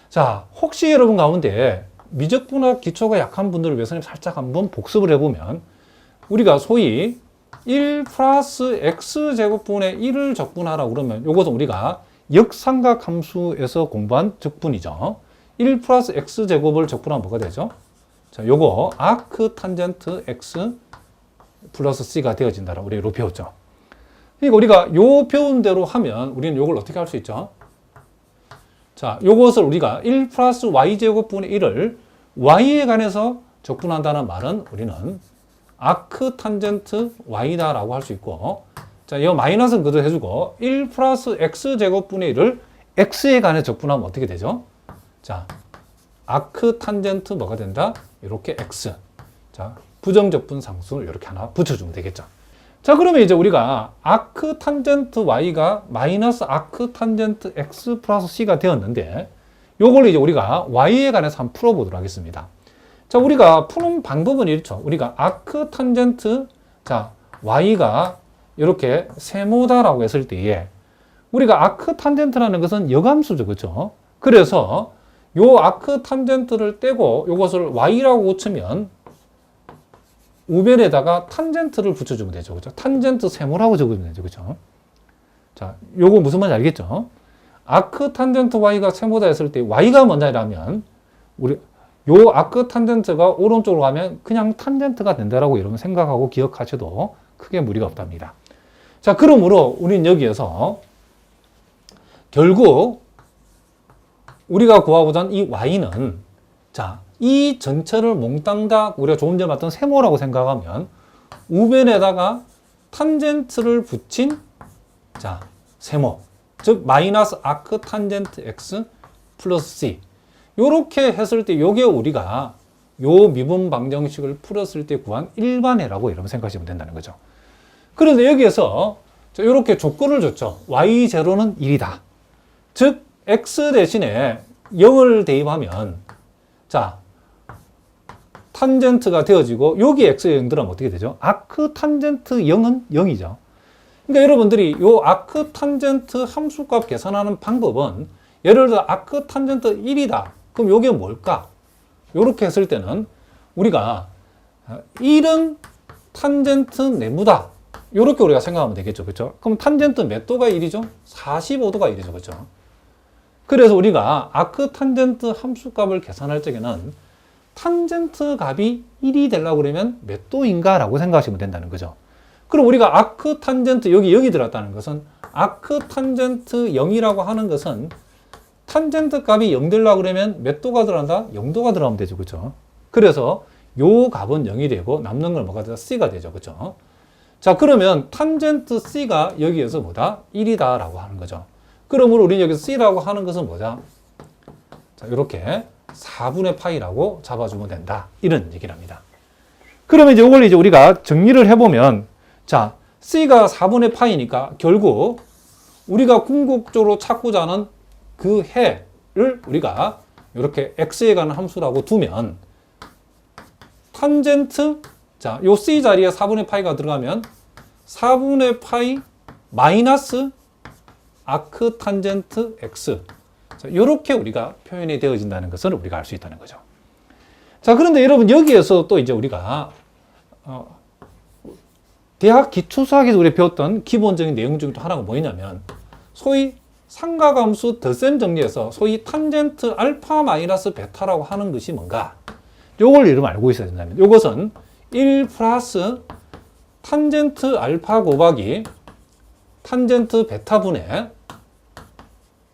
A: 자, 혹시 여러분 가운데 미적분학 기초가 약한 분들을 위해서 살짝 한번 복습을 해보면 우리가 소위 1 플러스 x제곱분의 1을 적분하라고 그러면 요것은 우리가 역삼각 함수에서 공부한 적분이죠. 1 플러스 x제곱을 적분하면 뭐가 되죠? 자, 요거 아크 탄젠트 x 플러스 c가 되어진다라고 우리가 배웠죠. 그러니까 우리가 요 배운 대로 하면 우리는 요걸 어떻게 할 수 있죠? 자, 요것을 우리가 1 플러스 y제곱분의 1을 y에 관해서 적분한다는 말은 우리는 아크 탄젠트 y다라고 할 수 있고, 자, 이 마이너스는 그대로 해주고 1 플러스 x제곱분의 1을 x에 관해 적분하면 어떻게 되죠? 자, 아크 탄젠트 뭐가 된다? 이렇게 x. 자, 부정적분 상수를 이렇게 하나 붙여주면 되겠죠. 자, 그러면 이제 우리가 아크 탄젠트 y가 마이너스 아크 탄젠트 x 플러스 c가 되었는데, 요걸 이제 우리가 y에 관해서 한번 풀어보도록 하겠습니다. 자, 우리가 푸는 방법은 이렇죠. 우리가 아크 탄젠트, 자, y가 이렇게 세모다라고 했을 때에 우리가 아크 탄젠트라는 것은 역함수죠. 그렇죠? 그래서 요 아크 탄젠트를 떼고 요것을 y라고 고치면 우변에다가 탄젠트를 붙여주면 되죠. 그죠? 탄젠트 세모라고 적으면 되죠. 그죠? 자, 요거 무슨 말인지 알겠죠? 아크 탄젠트 y가 세모다 했을 때 y가 뭐냐라면 우리 요 아크 탄젠트가 오른쪽으로 가면 그냥 탄젠트가 된다라고 여러분 생각하고 기억하셔도 크게 무리가 없답니다. 자, 그러므로 우리는 여기에서 결국 우리가 구하고자 하는 이 y는 자, 이 전체를 몽땅 다 우리가 조금 전에 봤던 세모라고 생각하면 우변에다가 탄젠트를 붙인 자, 세모. 즉 마이너스 아크 탄젠트 x 플러스 c. 요렇게 했을 때 요게 우리가 요 미분 방정식을 풀었을 때 구한 일반해라고 여러분 생각하시면 된다는 거죠. 그런데 여기에서 이렇게 조건을 줬죠. y0는 1이다. 즉 x 대신에 0을 대입하면 자 탄젠트가 되어지고 여기 x의 0 들어가면 어떻게 되죠? 아크 탄젠트 0은 0이죠. 그러니까 여러분들이 요 아크 탄젠트 함수값 계산하는 방법은 예를 들어 아크 탄젠트 1이다. 그럼 요게 뭘까? 요렇게 했을 때는 우리가 1은 탄젠트 네모다. 요렇게 우리가 생각하면 되겠죠. 그렇죠? 그럼 탄젠트 몇 도가 1이죠? 45도가 1이죠. 그렇죠? 그래서 우리가 아크 탄젠트 함수값을 계산할 적에는 탄젠트 값이 1이 되려고 그러면 몇 도인가 라고 생각하시면 된다는 거죠. 그럼 우리가 아크 탄젠트 여기 들었다는 것은 아크 탄젠트 0이라고 하는 것은 탄젠트 값이 0 되려고 그러면 몇 도가 들어간다? 0도가 들어가면 되죠. 그렇죠? 그래서 요 값은 0이 되고 남는 걸 뭐가 되죠? C가 되죠. 그렇죠? 자, 그러면 탄젠트 C가 여기에서 뭐다? 1이다 라고 하는 거죠. 그러므로 우리는 여기서 C라고 하는 것은 뭐죠? 자, 이렇게 4분의 파이라고 잡아주면 된다. 이런 얘기를 합니다. 그러면 이제 이걸 이제 우리가 정리를 해보면 자, C가 4분의 파이니까 결국 우리가 궁극적으로 찾고자 하는 그 해를 우리가 이렇게 x에 관한 함수라고 두면 탄젠트 자, 요 c 자리에 4분의 파이가 들어가면 4분의 파이 마이너스 아크 탄젠트 x 자, 이렇게 우리가 표현이 되어진다는 것을 우리가 알 수 있다는 거죠. 자, 그런데 여러분 여기에서 또 이제 우리가 대학 기초수학에서 우리 배웠던 기본적인 내용 중에 또 하나가 뭐냐면 소위 삼각함수 덧셈 정리에서 소위 탄젠트 알파 마이너스 베타라고 하는 것이 뭔가 요걸 여러분 알고 있어야 된다면 요것은 1 플러스 탄젠트 알파 곱하기 탄젠트 베타분의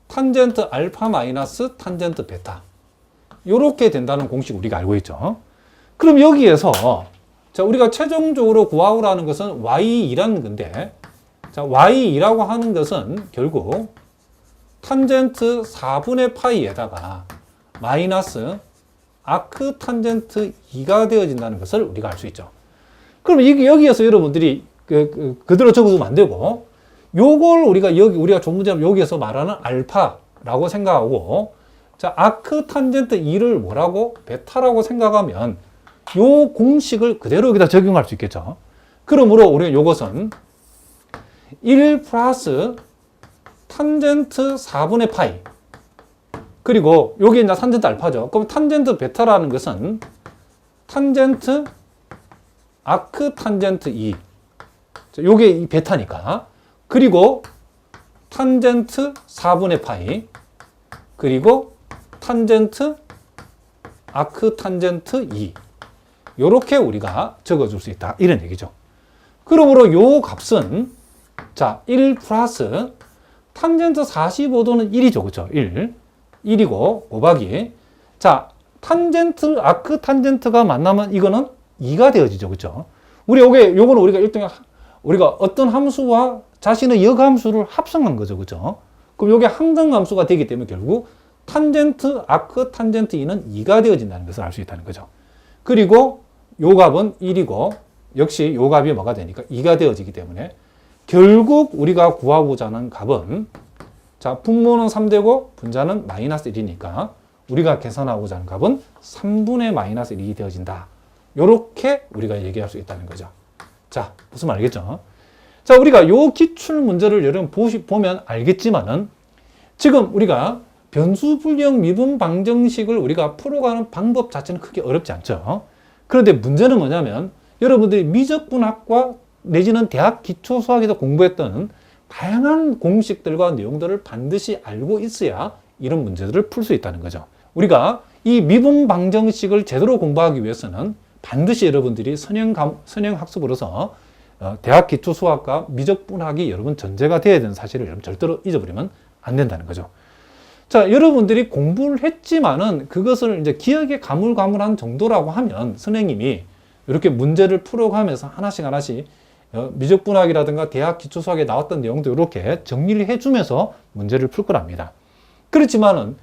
A: 탄젠트 알파 마이너스 탄젠트 베타 요렇게 된다는 공식 우리가 알고 있죠. 그럼 여기에서 자, 우리가 최종적으로 구하고라는 것은 y2라는 건데 자, y2라고 하는 것은 결국 탄젠트 4분의 파이에다가 마이너스 아크 탄젠트 2가 되어진다는 것을 우리가 알 수 있죠. 그럼 이게 여기에서 여러분들이 그대로 적어두면 안 되고 요걸 우리가 조금 전에 여기에서 말하는 알파라고 생각하고 자, 아크 탄젠트 2를 뭐라고? 베타라고 생각하면 요 공식을 그대로 여기다 적용할 수 있겠죠. 그러므로 우리가 요것은 1 플러스 탄젠트 4분의 파이 그리고 여기 이제 탄젠트 알파죠. 그럼 탄젠트 베타라는 것은 탄젠트 아크 탄젠트 2 자, 요게 이 베타니까 그리고 탄젠트 4분의 파이 그리고 탄젠트 아크 탄젠트 2 요렇게 우리가 적어줄 수 있다 이런 얘기죠. 그러므로 요 값은 자, 1 플러스 탄젠트 45도는 1이죠. 그렇죠? 1이고 곱하기 자, 탄젠트 아크 탄젠트가 만나면 이거는 2가 되어지죠. 그렇죠? 요거는 우리가 일종의 우리가 어떤 함수와 자신의 역함수를 합성한 거죠. 그렇죠? 그럼 요게 항등함수가 되기 때문에 결국 탄젠트 아크 탄젠트 2는 2가 되어진다는 것을 알 수 있다는 거죠. 그리고 요 값은 1이고 역시 요 값이 뭐가 되니까 2가 되어지기 때문에 결국 우리가 구하고자 하는 값은 자, 분모는 3되고 분자는 마이너스 1이니까 우리가 계산하고자 하는 값은 3분의 마이너스 1이 되어진다. 요렇게 우리가 얘기할 수 있다는 거죠. 자, 무슨 말 알겠죠? 자, 우리가 요 기출 문제를 여러분 보면 알겠지만은 지금 우리가 변수불량 미분 방정식을 우리가 풀어가는 방법 자체는 크게 어렵지 않죠. 그런데 문제는 뭐냐면 여러분들이 미적분학과 내지는 대학 기초수학에서 공부했던 다양한 공식들과 내용들을 반드시 알고 있어야 이런 문제들을 풀 수 있다는 거죠. 우리가 이 미분 방정식을 제대로 공부하기 위해서는 반드시 여러분들이 선행학습으로서 대학 기초수학과 미적분학이 여러분 전제가 되어야 되는 사실을 여러분 절대로 잊어버리면 안 된다는 거죠. 자, 여러분들이 공부를 했지만은 그것을 이제 기억에 가물가물한 정도라고 하면 선생님이 이렇게 문제를 풀어가면서 하나씩 하나씩 미적분학이라든가 대학 기초수학에 나왔던 내용도 이렇게 정리를 해주면서 문제를 풀 거랍니다. 그렇지만은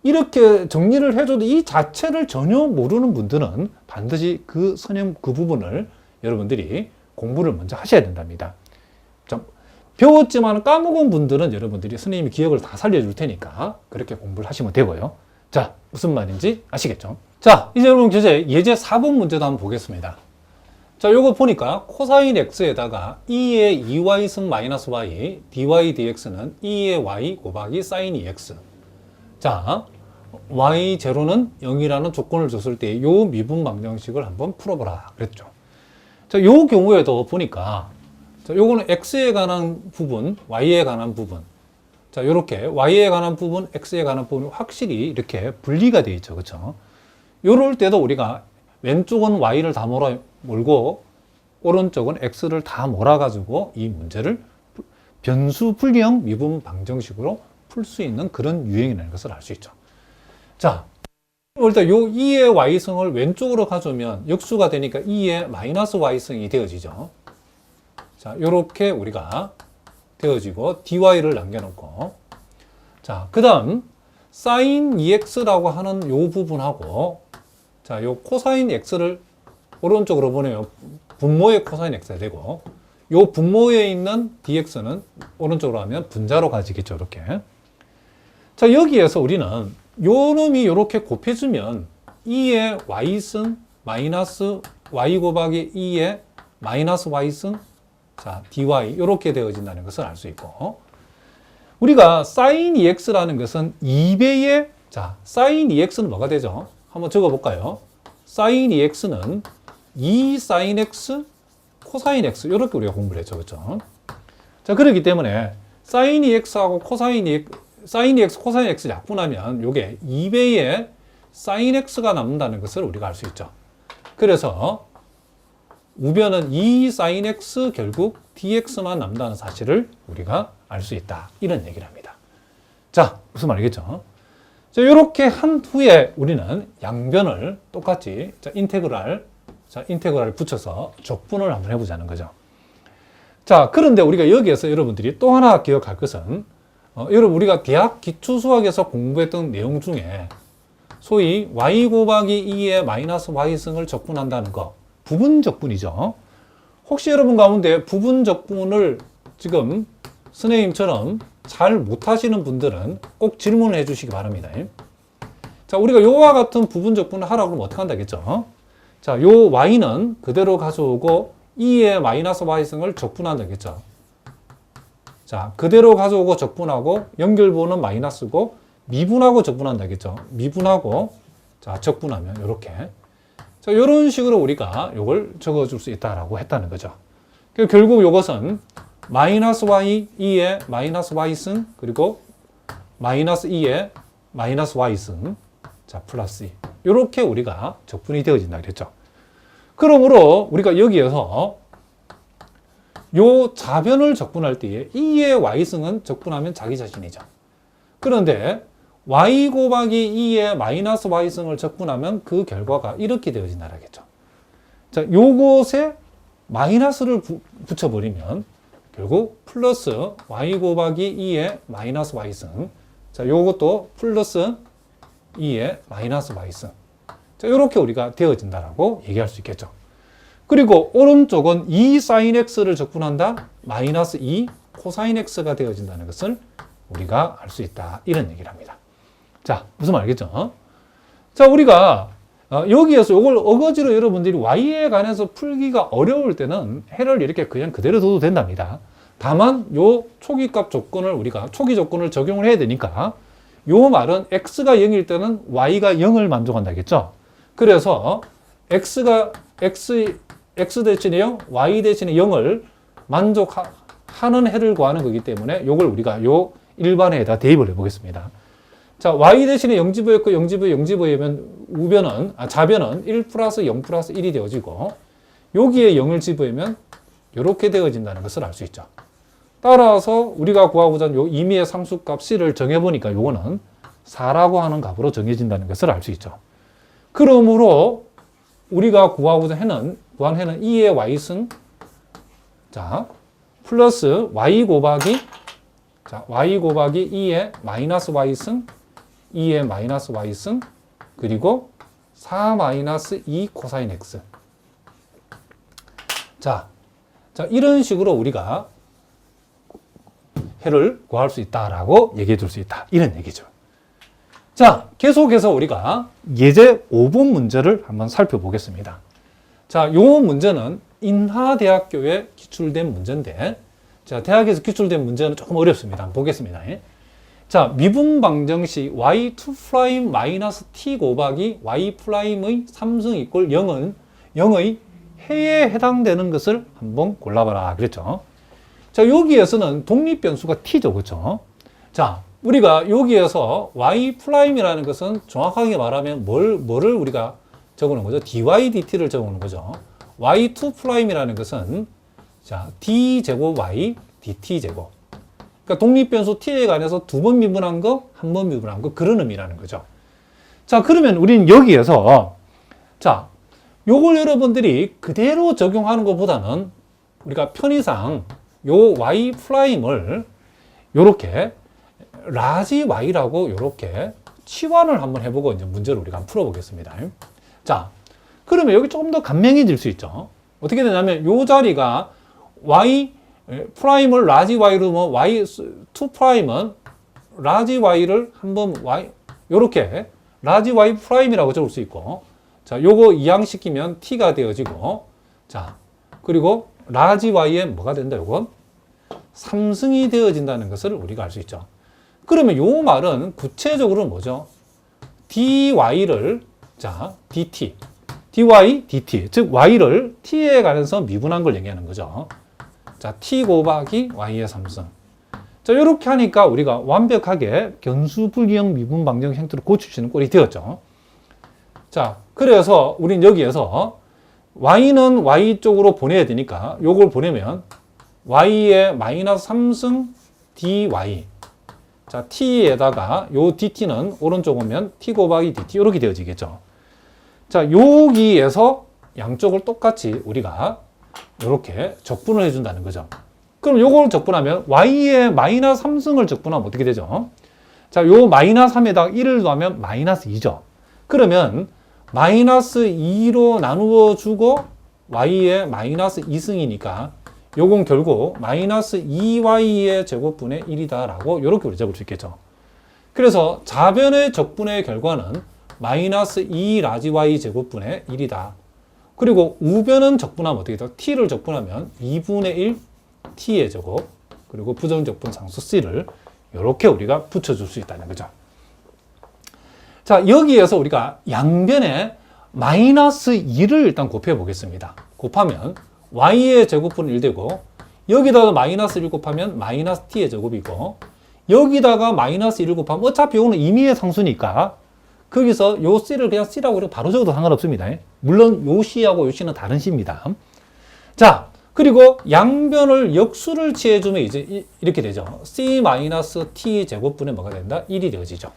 A: 이렇게 정리를 해줘도 이 자체를 전혀 모르는 분들은 반드시 그 선형 그 부분을 여러분들이 공부를 먼저 하셔야 된답니다. 배웠지만 까먹은 분들은 여러분들이 선생님이 기억을 다 살려줄 테니까 그렇게 공부를 하시면 되고요. 자, 무슨 말인지 아시겠죠? 자, 이제 여러분 예제 4번 문제도 한번 보겠습니다. 자, 요거 보니까 코사인 x에다가 2의 2y승 마이너스 y, dy dx는 2의 y 곱하기 사인 2x. 자, y0는 0이라는 조건을 줬을 때 요 미분 방정식을 한번 풀어보라 그랬죠. 자, 요 경우에도 보니까 자, 요거는 x에 관한 부분, y에 관한 부분. 자, 요렇게 y에 관한 부분, x에 관한 부분이 확실히 이렇게 분리가 되어 있죠. 그렇죠? 요럴 때도 우리가 왼쪽은 y를 다 몰고 오른쪽은 x를 다 몰아가지고 이 문제를 변수 분리형 미분 방정식으로 풀 수 있는 그런 유형이라는 것을 알 수 있죠. 자, 일단 요 2의 y승을 왼쪽으로 가져오면 역수가 되니까 2의 마이너스 y승이 되어지죠. 자, 요렇게 우리가 되어지고 dy를 남겨놓고, 자, 그 다음 sin 2x라고 하는 요 부분하고, 자, 요 코사인 x를 오른쪽으로 보내면 분모의 코사인 x가 되고, 요 분모에 있는 dx는 오른쪽으로 하면 분자로 가지겠죠. 이렇게. 자, 여기에서 우리는 요 놈이 이렇게 곱해주면 2의 y승 마이너스 y 곱하기 2의 마이너스 y승, 자, dy 이렇게 되어진다는 것을 알 수 있고, 우리가 sin 2x라는 것은 2배의, 자, sin 2x는 뭐가 되죠? 한번 적어볼까요? sin 2x는 2 sin x 코사인 x 이렇게 우리가 공부를 했죠. 그렇죠? 자, 그렇기 때문에 sin 2x하고 sin 2x 코사인 x 약분하면 요게 2배의 sin x가 남는다는 것을 우리가 알 수 있죠. 그래서 우변은 2 sin x 결국 dx만 남는다는 사실을 우리가 알 수 있다. 이런 얘기를 합니다. 자, 무슨 말이겠죠? 자, 이렇게 한 후에 우리는 양변을 똑같이 인테그랄을 붙여서 적분을 한번 해보자는 거죠. 자, 그런데 우리가 여기에서 여러분들이 또 하나 기억할 것은 여러분 우리가 대학 기초수학에서 공부했던 내용 중에 소위 y 곱하기 2의 마이너스 y승을 적분한다는 거, 부분 적분이죠. 혹시 여러분 가운데 부분 적분을 지금 선생님처럼 잘 못하시는 분들은 꼭 질문을 해주시기 바랍니다. 자, 우리가 요와 같은 부분 적분을 하라고 하면 어떻게 한다겠죠? 자, 요 y는 그대로 가져오고 2의 마이너스 y승을 적분한다겠죠. 자, 그대로 가져오고 적분하고 연결부호는 마이너스고 미분하고 적분한다겠죠. 미분하고 자, 적분하면 이렇게. 자, 이런 식으로 우리가 이걸 적어줄 수 있다라고 했다는 거죠. 결국 이것은 마이너스 y 2의 마이너스 y승 그리고 마이너스 2의 마이너스 y승 자 플러스 2 이렇게 우리가 적분이 되어진다 그랬죠. 그러므로 우리가 여기에서 요 자변을 적분할 때에 2의 y승은 적분하면 자기 자신이죠. 그런데 y 곱하기 2의 마이너스 y승을 적분하면 그 결과가 이렇게 되어진다라겠죠. 자, 요것에 마이너스를 붙여버리면 결국 플러스 y 곱하기 2의 마이너스 y승. 자, 요것도 플러스 2의 마이너스 y승. 자, 요렇게 우리가 되어진다라고 얘기할 수 있겠죠. 그리고 오른쪽은 2 sin x를 적분한다. 마이너스 2 코사인 x가 되어진다는 것을 우리가 알 수 있다. 이런 얘기를 합니다. 자, 무슨 말이겠죠? 자, 우리가 여기에서 이걸 어거지로 여러분들이 y에 관해서 풀기가 어려울 때는 해를 이렇게 그냥 그대로 둬도 된답니다. 다만 요 초기값 조건을 우리가 초기 조건을 적용을 해야 되니까 요 말은 x가 0일 때는 y가 0을 만족한다겠죠. 그래서 x 대신에 0, y 대신에 0을 만족하는 해를 구하는 거기 때문에 요걸 우리가 요 일반에다 대입을 해보겠습니다. 자, y 대신에 0지부였고 0지부하면 자변은 1 플러스 0 플러스 1이 되어지고 여기에 0을 지부하면 이렇게 되어진다는 것을 알 수 있죠. 따라서 우리가 구하고자 하는 요 임의의 상수값 c를 정해보니까 요거는 4라고 하는 값으로 정해진다는 것을 알 수 있죠. 그러므로 우리가 구하고자 하는 2의 y승, 자, 플러스 y 곱하기, 자, y 곱하기 2의 마이너스 y승, 2의 마이너스 y승, 그리고 4 마이너스 2 코사인 x. 자, 이런 식으로 우리가 해를 구할 수 있다라고 얘기해 줄 수 있다. 이런 얘기죠. 자, 계속해서 우리가 예제 5번 문제를 한번 살펴보겠습니다. 자, 요 문제는 인하대학교에 기출된 문제인데, 자, 대학에서 기출된 문제는 조금 어렵습니다. 한번 보겠습니다. 자, 미분 방정식 y2' 마이너스 t 곱하기 y'의 3승 이꼴 0은 0의 해에 해당되는 것을 한번 골라봐라. 그랬죠. 자, 여기에서는 독립변수가 t죠. 그렇죠? 자, 우리가 여기에서 y'이라는 것은 정확하게 말하면 뭐를 우리가 적어놓은 거죠? dy dt를 적어놓은 거죠. y2'이라는 것은 자, d제곱 y dt제곱. 그러니까 독립변수 t에 관해서 두 번 미분한 거, 한 번 미분한 거, 그런 의미라는 거죠. 자, 그러면 우리는 여기에서 자, 요걸 여러분들이 그대로 적용하는 것보다는 우리가 편의상 요 y'을 요렇게 라지 y라고 요렇게 치환을 한번 해보고 이제 문제를 우리가 한번 풀어보겠습니다. 자, 그러면 여기 조금 더 간명해질 수 있죠. 어떻게 되냐면 요 자리가 y 프라임을 라지 y로 뭐 y2 프라임은 라지 y를 한번 y 요렇게 라지 y 프라임이라고 적을 수 있고, 자, 요거 이항시키면 t가 되어지고, 자, 그리고 라지 y에 뭐가 된다? 요건 3승이 되어진다는 것을 우리가 알 수 있죠. 그러면 요 말은 구체적으로 뭐죠? dy를 자, dt, dy, dt, 즉 y를 t에 관해서 미분한 걸 얘기하는 거죠. 자, t 곱하기 y의 3승. 자, 이렇게 하니까 우리가 완벽하게 견수불기형 미분 방정 형태로 고칠 수 있는 꼴이 되었죠. 자, 그래서 우린 여기에서 y는 y 쪽으로 보내야 되니까 요걸 보내면 y의 마이너스 3승 dy. 자, t에다가 요 dt는 오른쪽 오면 t 곱하기 dt 이렇게 되어지겠죠. 자, 여기에서 양쪽을 똑같이 우리가 이렇게 적분을 해준다는 거죠. 그럼 요걸 적분하면 y의 마이너스 3승을 적분하면 어떻게 되죠? 자, 요 마이너스 3에다가 1을 더하면 마이너스 2죠. 그러면 마이너스 2로 나누어 주고 y의 마이너스 2승이니까 요건 결국 마이너스 2y의 제곱분의 1이다 라고 이렇게 우리 적을 수 있겠죠. 그래서 좌변의 적분의 결과는 마이너스 2 라지 y 제곱분의 1이다. 그리고 우변은 적분하면 어떻게 돼요? t를 적분하면 2분의 1 t의 제곱, 그리고 부정적분 상수 c를 이렇게 우리가 붙여줄 수 있다는 거죠. 자, 여기에서 우리가 양변에 마이너스 2를 일단 곱해 보겠습니다. 곱하면 y의 제곱분은 1 되고, 여기다가 마이너스 1 곱하면 마이너스 t의 제곱이고, 여기다가 마이너스 1을 곱하면 어차피 이거는 임의의 상수니까 거기서 요 c를 그냥 c라고 바로 적어도 상관없습니다. 물론 요 c하고 요 c는 다른 c입니다. 자, 그리고 양변을 역수를 취해주면 이제 이렇게 되죠. c-t 제곱분의 뭐가 된다? 1이 되어지죠.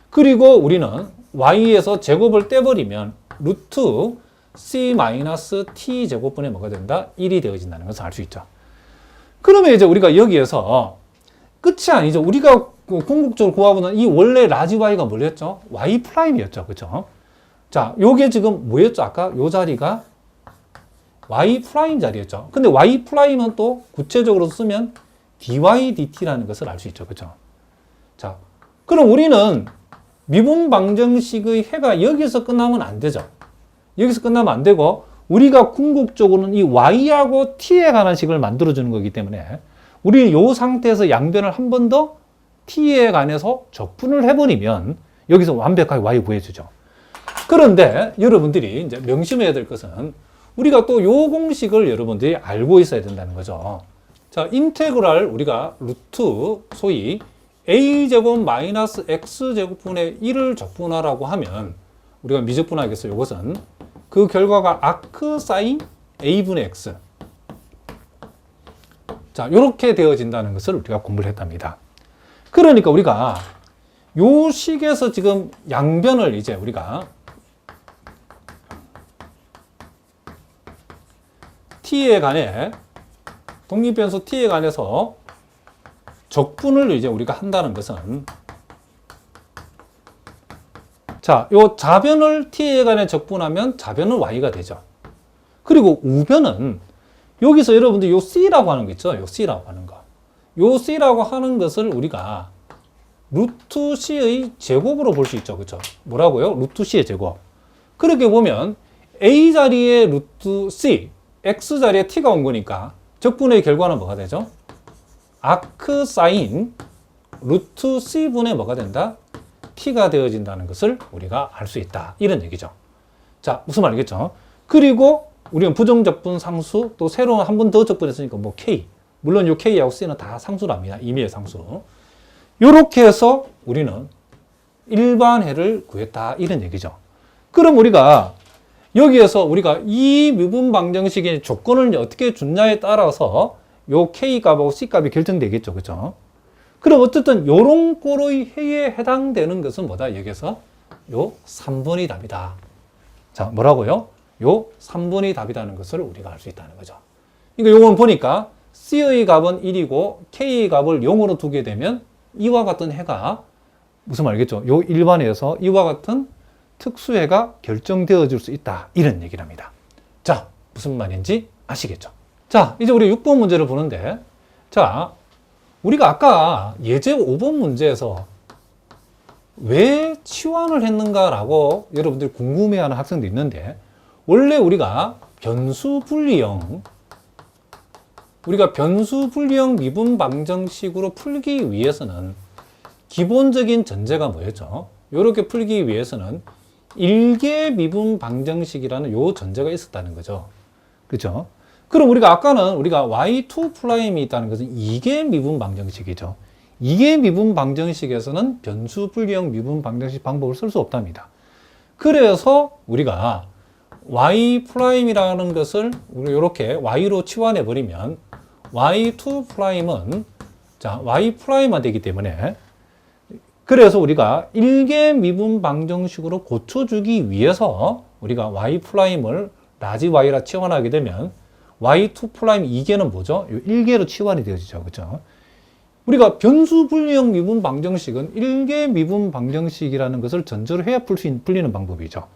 A: 그리고 우리는 y에서 제곱을 떼버리면 루트 c-t 제곱분의 뭐가 된다? 1이 되어진다는 것을 알 수 있죠. 그러면 이제 우리가 여기에서 끝이 아니죠. 우리가 궁극적으로 구하고는 이 원래 라지 y가 뭐였죠? y 프라임이었죠. 그렇죠? 자, 요게 지금 뭐였죠? 아까 요 자리가 y 프라임 자리였죠. 근데 y 프라임은 또 구체적으로 쓰면 dy dt라는 것을 알 수 있죠. 그렇죠? 자, 그럼 우리는 미분 방정식의 해가 여기서 끝나면 안 되죠. 여기서 끝나면 안 되고, 우리가 궁극적으로는 이 y하고 t에 관한 식을 만들어주는 거기 때문에 우리는 이 상태에서 양변을 한 번 더 t에 관해서 적분을 해버리면 여기서 완벽하게 y 구해주죠. 그런데 여러분들이 이제 명심해야 될 것은 우리가 또 요 공식을 여러분들이 알고 있어야 된다는 거죠. 자, 인테그랄 우리가 루트 소위 a제곱 마이너스 x제곱분의 1을 적분하라고 하면 우리가 미적분하겠어요. 이것은 그 결과가 아크 사인 a분의 x. 자, 이렇게 되어진다는 것을 우리가 공부를 했답니다. 그러니까 우리가 요 식에서 지금 양변을 이제 우리가 t에 관해 독립변수 t에 관해서 적분을 이제 우리가 한다는 것은 자, 요 좌변을 t에 관해 적분하면 좌변은 y가 되죠. 그리고 우변은 여기서 여러분들 요 c라고 하는 거 있죠. 요 c라고 하는 거. 요 c라고 하는 것을 우리가 루트 c의 제곱으로 볼 수 있죠. 그렇죠? 뭐라고요? 루트 c의 제곱. 그렇게 보면 a 자리에 루트 c, x 자리에 t가 온 거니까 적분의 결과는 뭐가 되죠? 아크 사인 루트 c분의 뭐가 된다? t가 되어진다는 것을 우리가 알 수 있다. 이런 얘기죠. 자, 무슨 말이겠죠? 그리고 우리는 부정적분 상수, 또 새로 한 번 더 적분했으니까 뭐 k. 물론 요 k하고 c는 다 상수랍니다. 임의의 상수. 요렇게 해서 우리는 일반해를 구했다. 이런 얘기죠. 그럼 우리가 여기에서 우리가 이 미분 방정식의 조건을 어떻게 줬냐에 따라서 요 k 값하고 c 값이 결정되겠죠. 그죠? 그럼 어쨌든 요런 꼴의 해에 해당되는 것은 뭐다? 여기서 요 3번이 답이다. 자, 뭐라고요? 요 3번이 답이라는 것을 우리가 알 수 있다는 거죠. 그러니까 요건 보니까 c의 값은 1이고 k의 값을 0으로 두게 되면 이와 같은 해가 무슨 말이겠죠? 요 일반에서 이와 같은 특수해가 결정되어질 수 있다. 이런 얘기랍니다. 자, 무슨 말인지 아시겠죠? 자, 이제 우리 6번 문제를 보는데, 자, 우리가 아까 예제 5번 문제에서 왜 치환을 했는가라고 여러분들이 궁금해하는 학생도 있는데, 원래 우리가 변수 분리형 미분 방정식으로 풀기 위해서는 기본적인 전제가 뭐였죠? 이렇게 풀기 위해서는 일개 미분 방정식이라는 요 전제가 있었다는 거죠. 그죠? 그럼 우리가 아까는 우리가 y2'이 있다는 것은 이개 미분 방정식이죠. 이개 미분 방정식에서는 변수 분리형 미분 방정식 방법을 쓸 수 없답니다. 그래서 우리가 y'이라는 것을 우리 이렇게 y로 치환해 버리면 y2'은 자, y'만 되기 때문에 그래서 우리가 일개 미분 방정식으로 고쳐주기 위해서 우리가 y''을 라지 y라 치환하게 되면 y2' 이개는 뭐죠? 1개로 치환이 되어지죠. 그죠? 우리가 변수 분리형 미분 방정식은 일개 미분 방정식이라는 것을 전제로 해야 풀리는 방법이죠.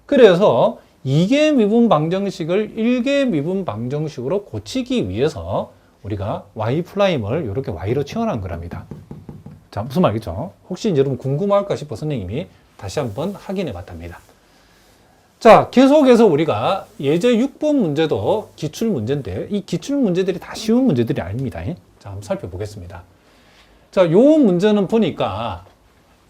A: 그래서 이개 미분 방정식을 일개 미분 방정식으로 고치기 위해서 우리가 y''을 이렇게 y로 치환한 거랍니다. 자, 무슨 말이죠? 혹시 여러분 궁금할까 싶어 선생님이 다시 한번 확인해 봤답니다. 자, 계속해서 우리가 예제 6번 문제도 기출 문제인데 이 기출 문제들이 다 쉬운 문제들이 아닙니다. 자, 한번 살펴보겠습니다. 자, 요 문제는 보니까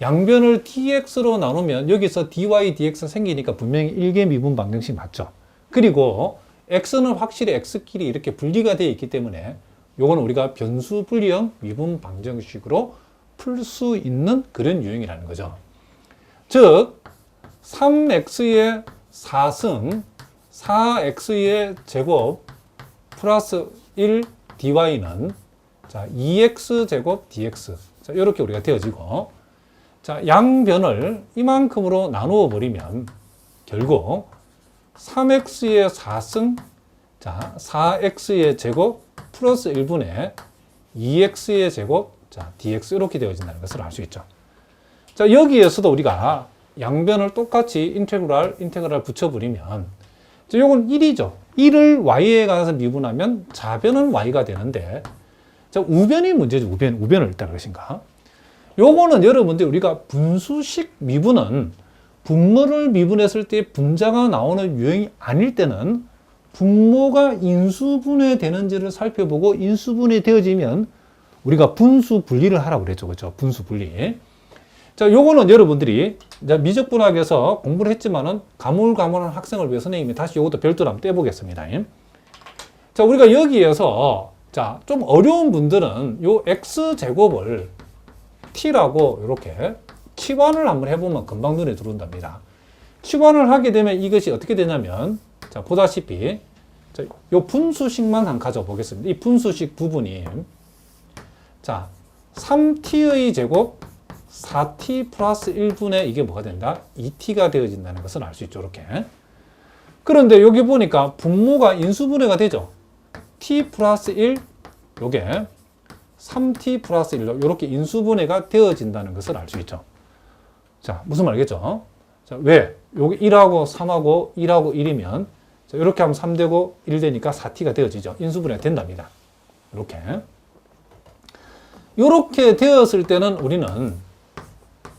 A: 양변을 dx로 나누면 여기서 dy, dx 생기니까 분명히 일개 미분 방정식 맞죠? 그리고 x는 확실히 x끼리 이렇게 분리가 되어 있기 때문에 요거는 우리가 변수 분리형 미분 방정식으로 풀 수 있는 그런 유형이라는 거죠. 즉 3x의 4승 4x의 제곱 플러스 1 dy는 자 2x 제곱 dx 자, 이렇게 우리가 되어지고 자 양변을 이만큼으로 나누어 버리면 결국 3x의 4승 자 4x의 제곱 플러스 1분의 2x의 제곱 자 dx 이렇게 되어진다는 것을 알 수 있죠. 자 여기에서도 우리가 양변을 똑같이 인테그랄 붙여버리면 요건 1이죠. 1을 y에 관해서 미분하면 좌변은 y가 되는데 자 우변이 문제죠. 우변을 일단 그러신가? 요거는 여러분들 우리가 분수식 미분은 분모를 미분했을 때 분자가 나오는 유형이 아닐 때는 분모가 인수분해 되는지를 살펴보고 인수분해 되어지면 우리가 분수 분리를 하라고 그랬죠. 그렇죠? 분수 분리. 자, 요거는 여러분들이 이제 미적분학에서 공부를 했지만은 가물가물한 학생을 위해 선생님이 다시 요것도 별도로 한번 떼보겠습니다. 자, 우리가 여기에서 자, 좀 어려운 분들은 요 x제곱을 t라고 이렇게 치환을 한번 해보면 금방 눈에 들어온답니다. 치환을 하게 되면 이것이 어떻게 되냐면 자, 보다시피 자, 요 분수식만 한번 가져보겠습니다. 이 분수식 부분이 자, 3t의 제곱 4t 플러스 1분의 이게 뭐가 된다? 2t가 되어진다는 것을 알 수 있죠. 이렇게. 그런데 여기 보니까 분모가 인수분해가 되죠. t 플러스 1, 요게 3t 플러스 1로 이렇게 인수분해가 되어진다는 것을 알 수 있죠. 자, 무슨 말이겠죠? 자, 왜? 여기 1하고 3하고 1하고 1이면 자, 이렇게 하면 3되고 1 되니까 4t가 되어지죠. 인수분해가 된답니다. 이렇게. 이렇게 되었을 때는 우리는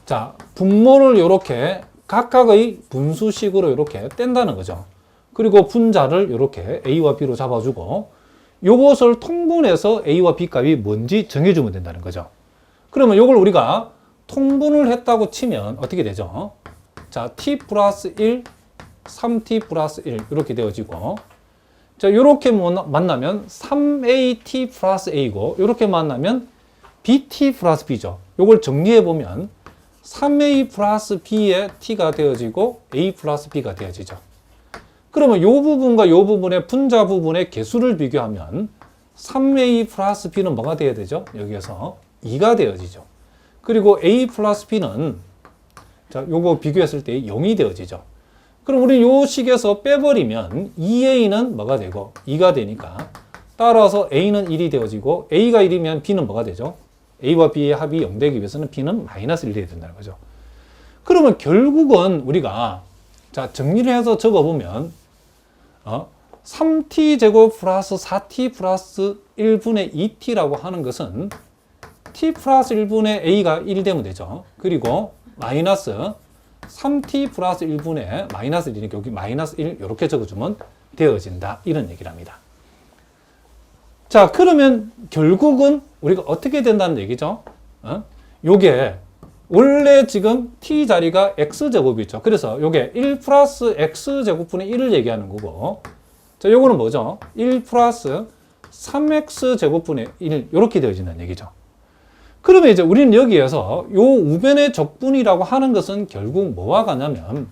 A: 자, 분모를 이렇게 각각의 분수식으로 이렇게 뗀다는 거죠. 그리고 분자를 이렇게 A와 B로 잡아주고 요것을 통분해서 A와 B 값이 뭔지 정해주면 된다는 거죠. 그러면 요걸 우리가 통분을 했다고 치면 어떻게 되죠? 자, t 플러스 1, 3t 플러스 1 이렇게 되어지고 자, 요렇게 만나면 3at 플러스 a고 요렇게 만나면 bt 플러스 b죠. 요걸 정리해 보면 3a 플러스 b의 t가 되어지고 a 플러스 b가 되어지죠. 그러면 요 부분과 요 부분의 분자 부분의 개수를 비교하면 3a 플러스 b는 뭐가 되어야 되죠? 여기에서 2가 되어지죠. 그리고 a 플러스 b는 자, 요거 비교했을 때 0이 되어지죠. 그럼 우리 요 식에서 빼버리면 2a는 뭐가 되고 2가 되니까 따라서 a는 1이 되어지고 a가 1이면 b는 뭐가 되죠? a와 b의 합이 0 되기 위해서는 b는 마이너스 1이 된다는 거죠. 그러면 결국은 우리가 자, 정리를 해서 적어보면 3t 제곱 플러스 4t 플러스 1분의 2t라고 하는 것은 t 플러스 1분의 a가 1 되면 되죠. 그리고 마이너스 3t 플러스 1분의 마이너스 1이니까 여기 마이너스 1 이렇게 적어주면 되어진다. 이런 얘기를 합니다. 자, 그러면 결국은 우리가 어떻게 된다는 얘기죠? 요게 원래 지금 t 자리가 x제곱이죠. 그래서 요게 1 플러스 x제곱분의 1을 얘기하는 거고 자, 요거는 뭐죠? 1 플러스 3x제곱분의 1 이렇게 되어진다는 얘기죠. 그러면 이제 우리는 여기에서 요 우변의 적분이라고 하는 것은 결국 뭐와 같냐면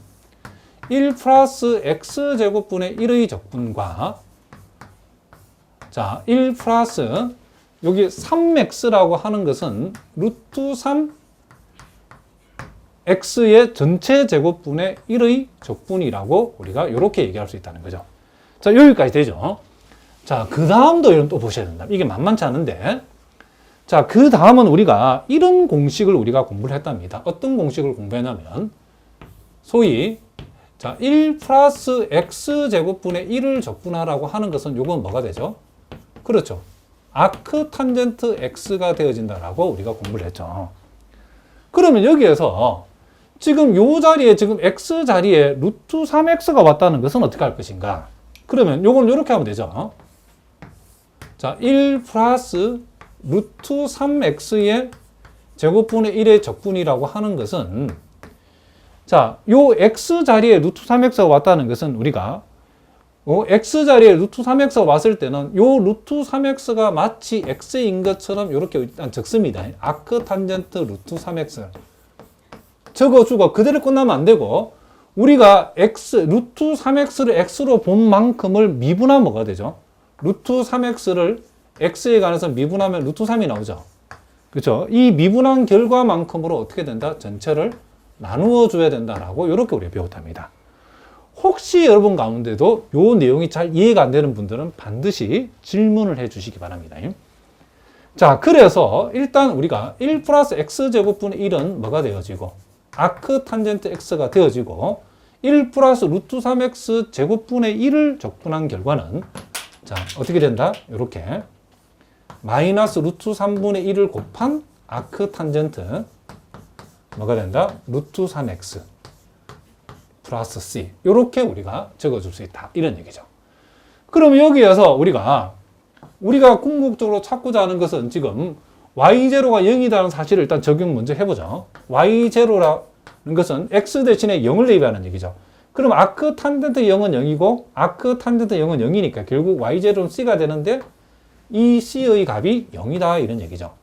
A: 1 플러스 x제곱분의 1의 적분과 자, 1 플러스 여기 3x라고 하는 것은 루트 3x의 전체 제곱분의 1의 적분이라고 우리가 이렇게 얘기할 수 있다는 거죠. 자, 여기까지 되죠. 자, 그 다음도 이런 또 보셔야 된다. 이게 만만치 않은데 자, 그 다음은 우리가 이런 공식을 우리가 공부를 했답니다. 어떤 공식을 공부했냐면 소위 자, 1 플러스 x제곱분의 1을 적분하라고 하는 것은 요건 뭐가 되죠? 그렇죠. 아크 탄젠트 x가 되어진다라고 우리가 공부를 했죠. 그러면 여기에서 지금 요 자리에 지금 x 자리에 루트 3x가 왔다는 것은 어떻게 할 것인가? 그러면 요건 이렇게 하면 되죠. 자, 1 플러스 루트 3x의 제곱분의 1의 적분이라고 하는 것은 자, 요 x 자리에 루트 3x가 왔다는 것은 우리가 x 자리에 루트 3x가 왔을 때는 요 루트 3x가 마치 x인 것처럼 이렇게 일단 적습니다. 아크 탄젠트 루트 3x 적어주고 그대로 끝나면 안 되고 우리가 루트 3x를 x로 본 만큼을 미분하면 뭐가 되죠? 루트 3x를 x에 관해서 미분하면 루트 3이 나오죠. 그렇죠? 이 미분한 결과만큼으로 어떻게 된다? 전체를 나누어 줘야 된다라고 이렇게 우리가 배웠답니다. 혹시 여러분 가운데도 이 내용이 잘 이해가 안 되는 분들은 반드시 질문을 해 주시기 바랍니다. 자, 그래서 일단 우리가 1 플러스 x제곱분의 1은 뭐가 되어지고 아크 탄젠트 x가 되어지고 1 플러스 루트 3x 제곱분의 1을 적분한 결과는 자, 어떻게 된다? 이렇게 마이너스 루트 3분의 1을 곱한 아크 탄젠트 뭐가 된다? 루트 3x 플러스 c 이렇게 우리가 적어줄 수 있다. 이런 얘기죠. 그럼 여기에서 우리가 궁극적으로 찾고자 하는 것은 지금 y0가 0이라는 사실을 일단 적용 먼저 해보죠. y0라는 것은 x 대신에 0을 대입하는 얘기죠. 그럼 아크 탄젠트 0은 0이고 아크 탄젠트 0은 0이니까 결국 y0는 c가 되는데 이 c의 값이 0이다 이런 얘기죠.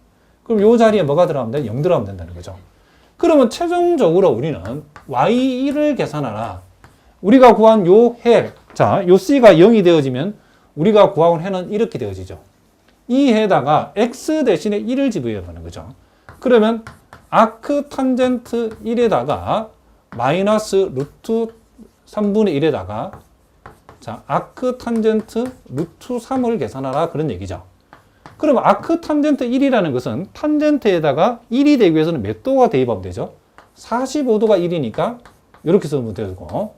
A: 그럼 이 자리에 뭐가 들어가면 돼? 0 들어가면 된다는 거죠. 그러면 최종적으로 우리는 y1을 계산하라. 우리가 구한 요 해, 자, 요 c가 0이 되어지면 우리가 구한 해는 이렇게 되어지죠. 이 해에다가 x 대신에 1을 집어야 하는 거죠. 그러면 아크 탄젠트 1에다가 마이너스 루트 3분의 1에다가 자, 아크 탄젠트 루트 3을 계산하라 그런 얘기죠. 그럼 아크 탄젠트 1이라는 것은 탄젠트에다가 1이 되기 위해서는 몇 도가 대입하면 되죠? 45도가 1이니까 이렇게 쓰면 되고,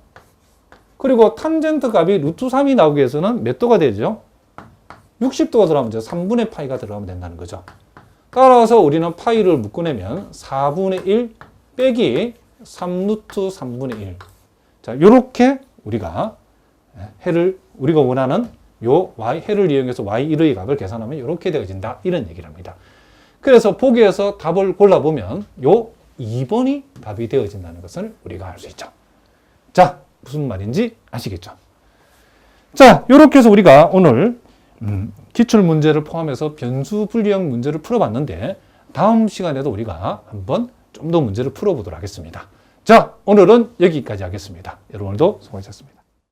A: 그리고 탄젠트 값이 루트 3이 나오기 위해서는 몇 도가 되죠? 60도가 들어가면 되죠. 3분의 파이가 들어가면 된다는 거죠. 따라서 우리는 파이를 묶어내면 4분의 1 빼기 3루트 3분의 1. 자, 요렇게 우리가 우리가 원하는 요 해를 이용해서 y1의 값을 계산하면 이렇게 되어진다. 이런 얘기를 합니다. 그래서 보기에서 답을 골라보면 요 2번이 답이 되어진다는 것을 우리가 알 수 있죠. 자, 무슨 말인지 아시겠죠? 자, 이렇게 해서 우리가 오늘 기출 문제를 포함해서 변수 분리형 문제를 풀어봤는데, 다음 시간에도 우리가 한번 좀 더 문제를 풀어보도록 하겠습니다. 자, 오늘은 여기까지 하겠습니다. 여러분 오늘도 수고하셨습니다.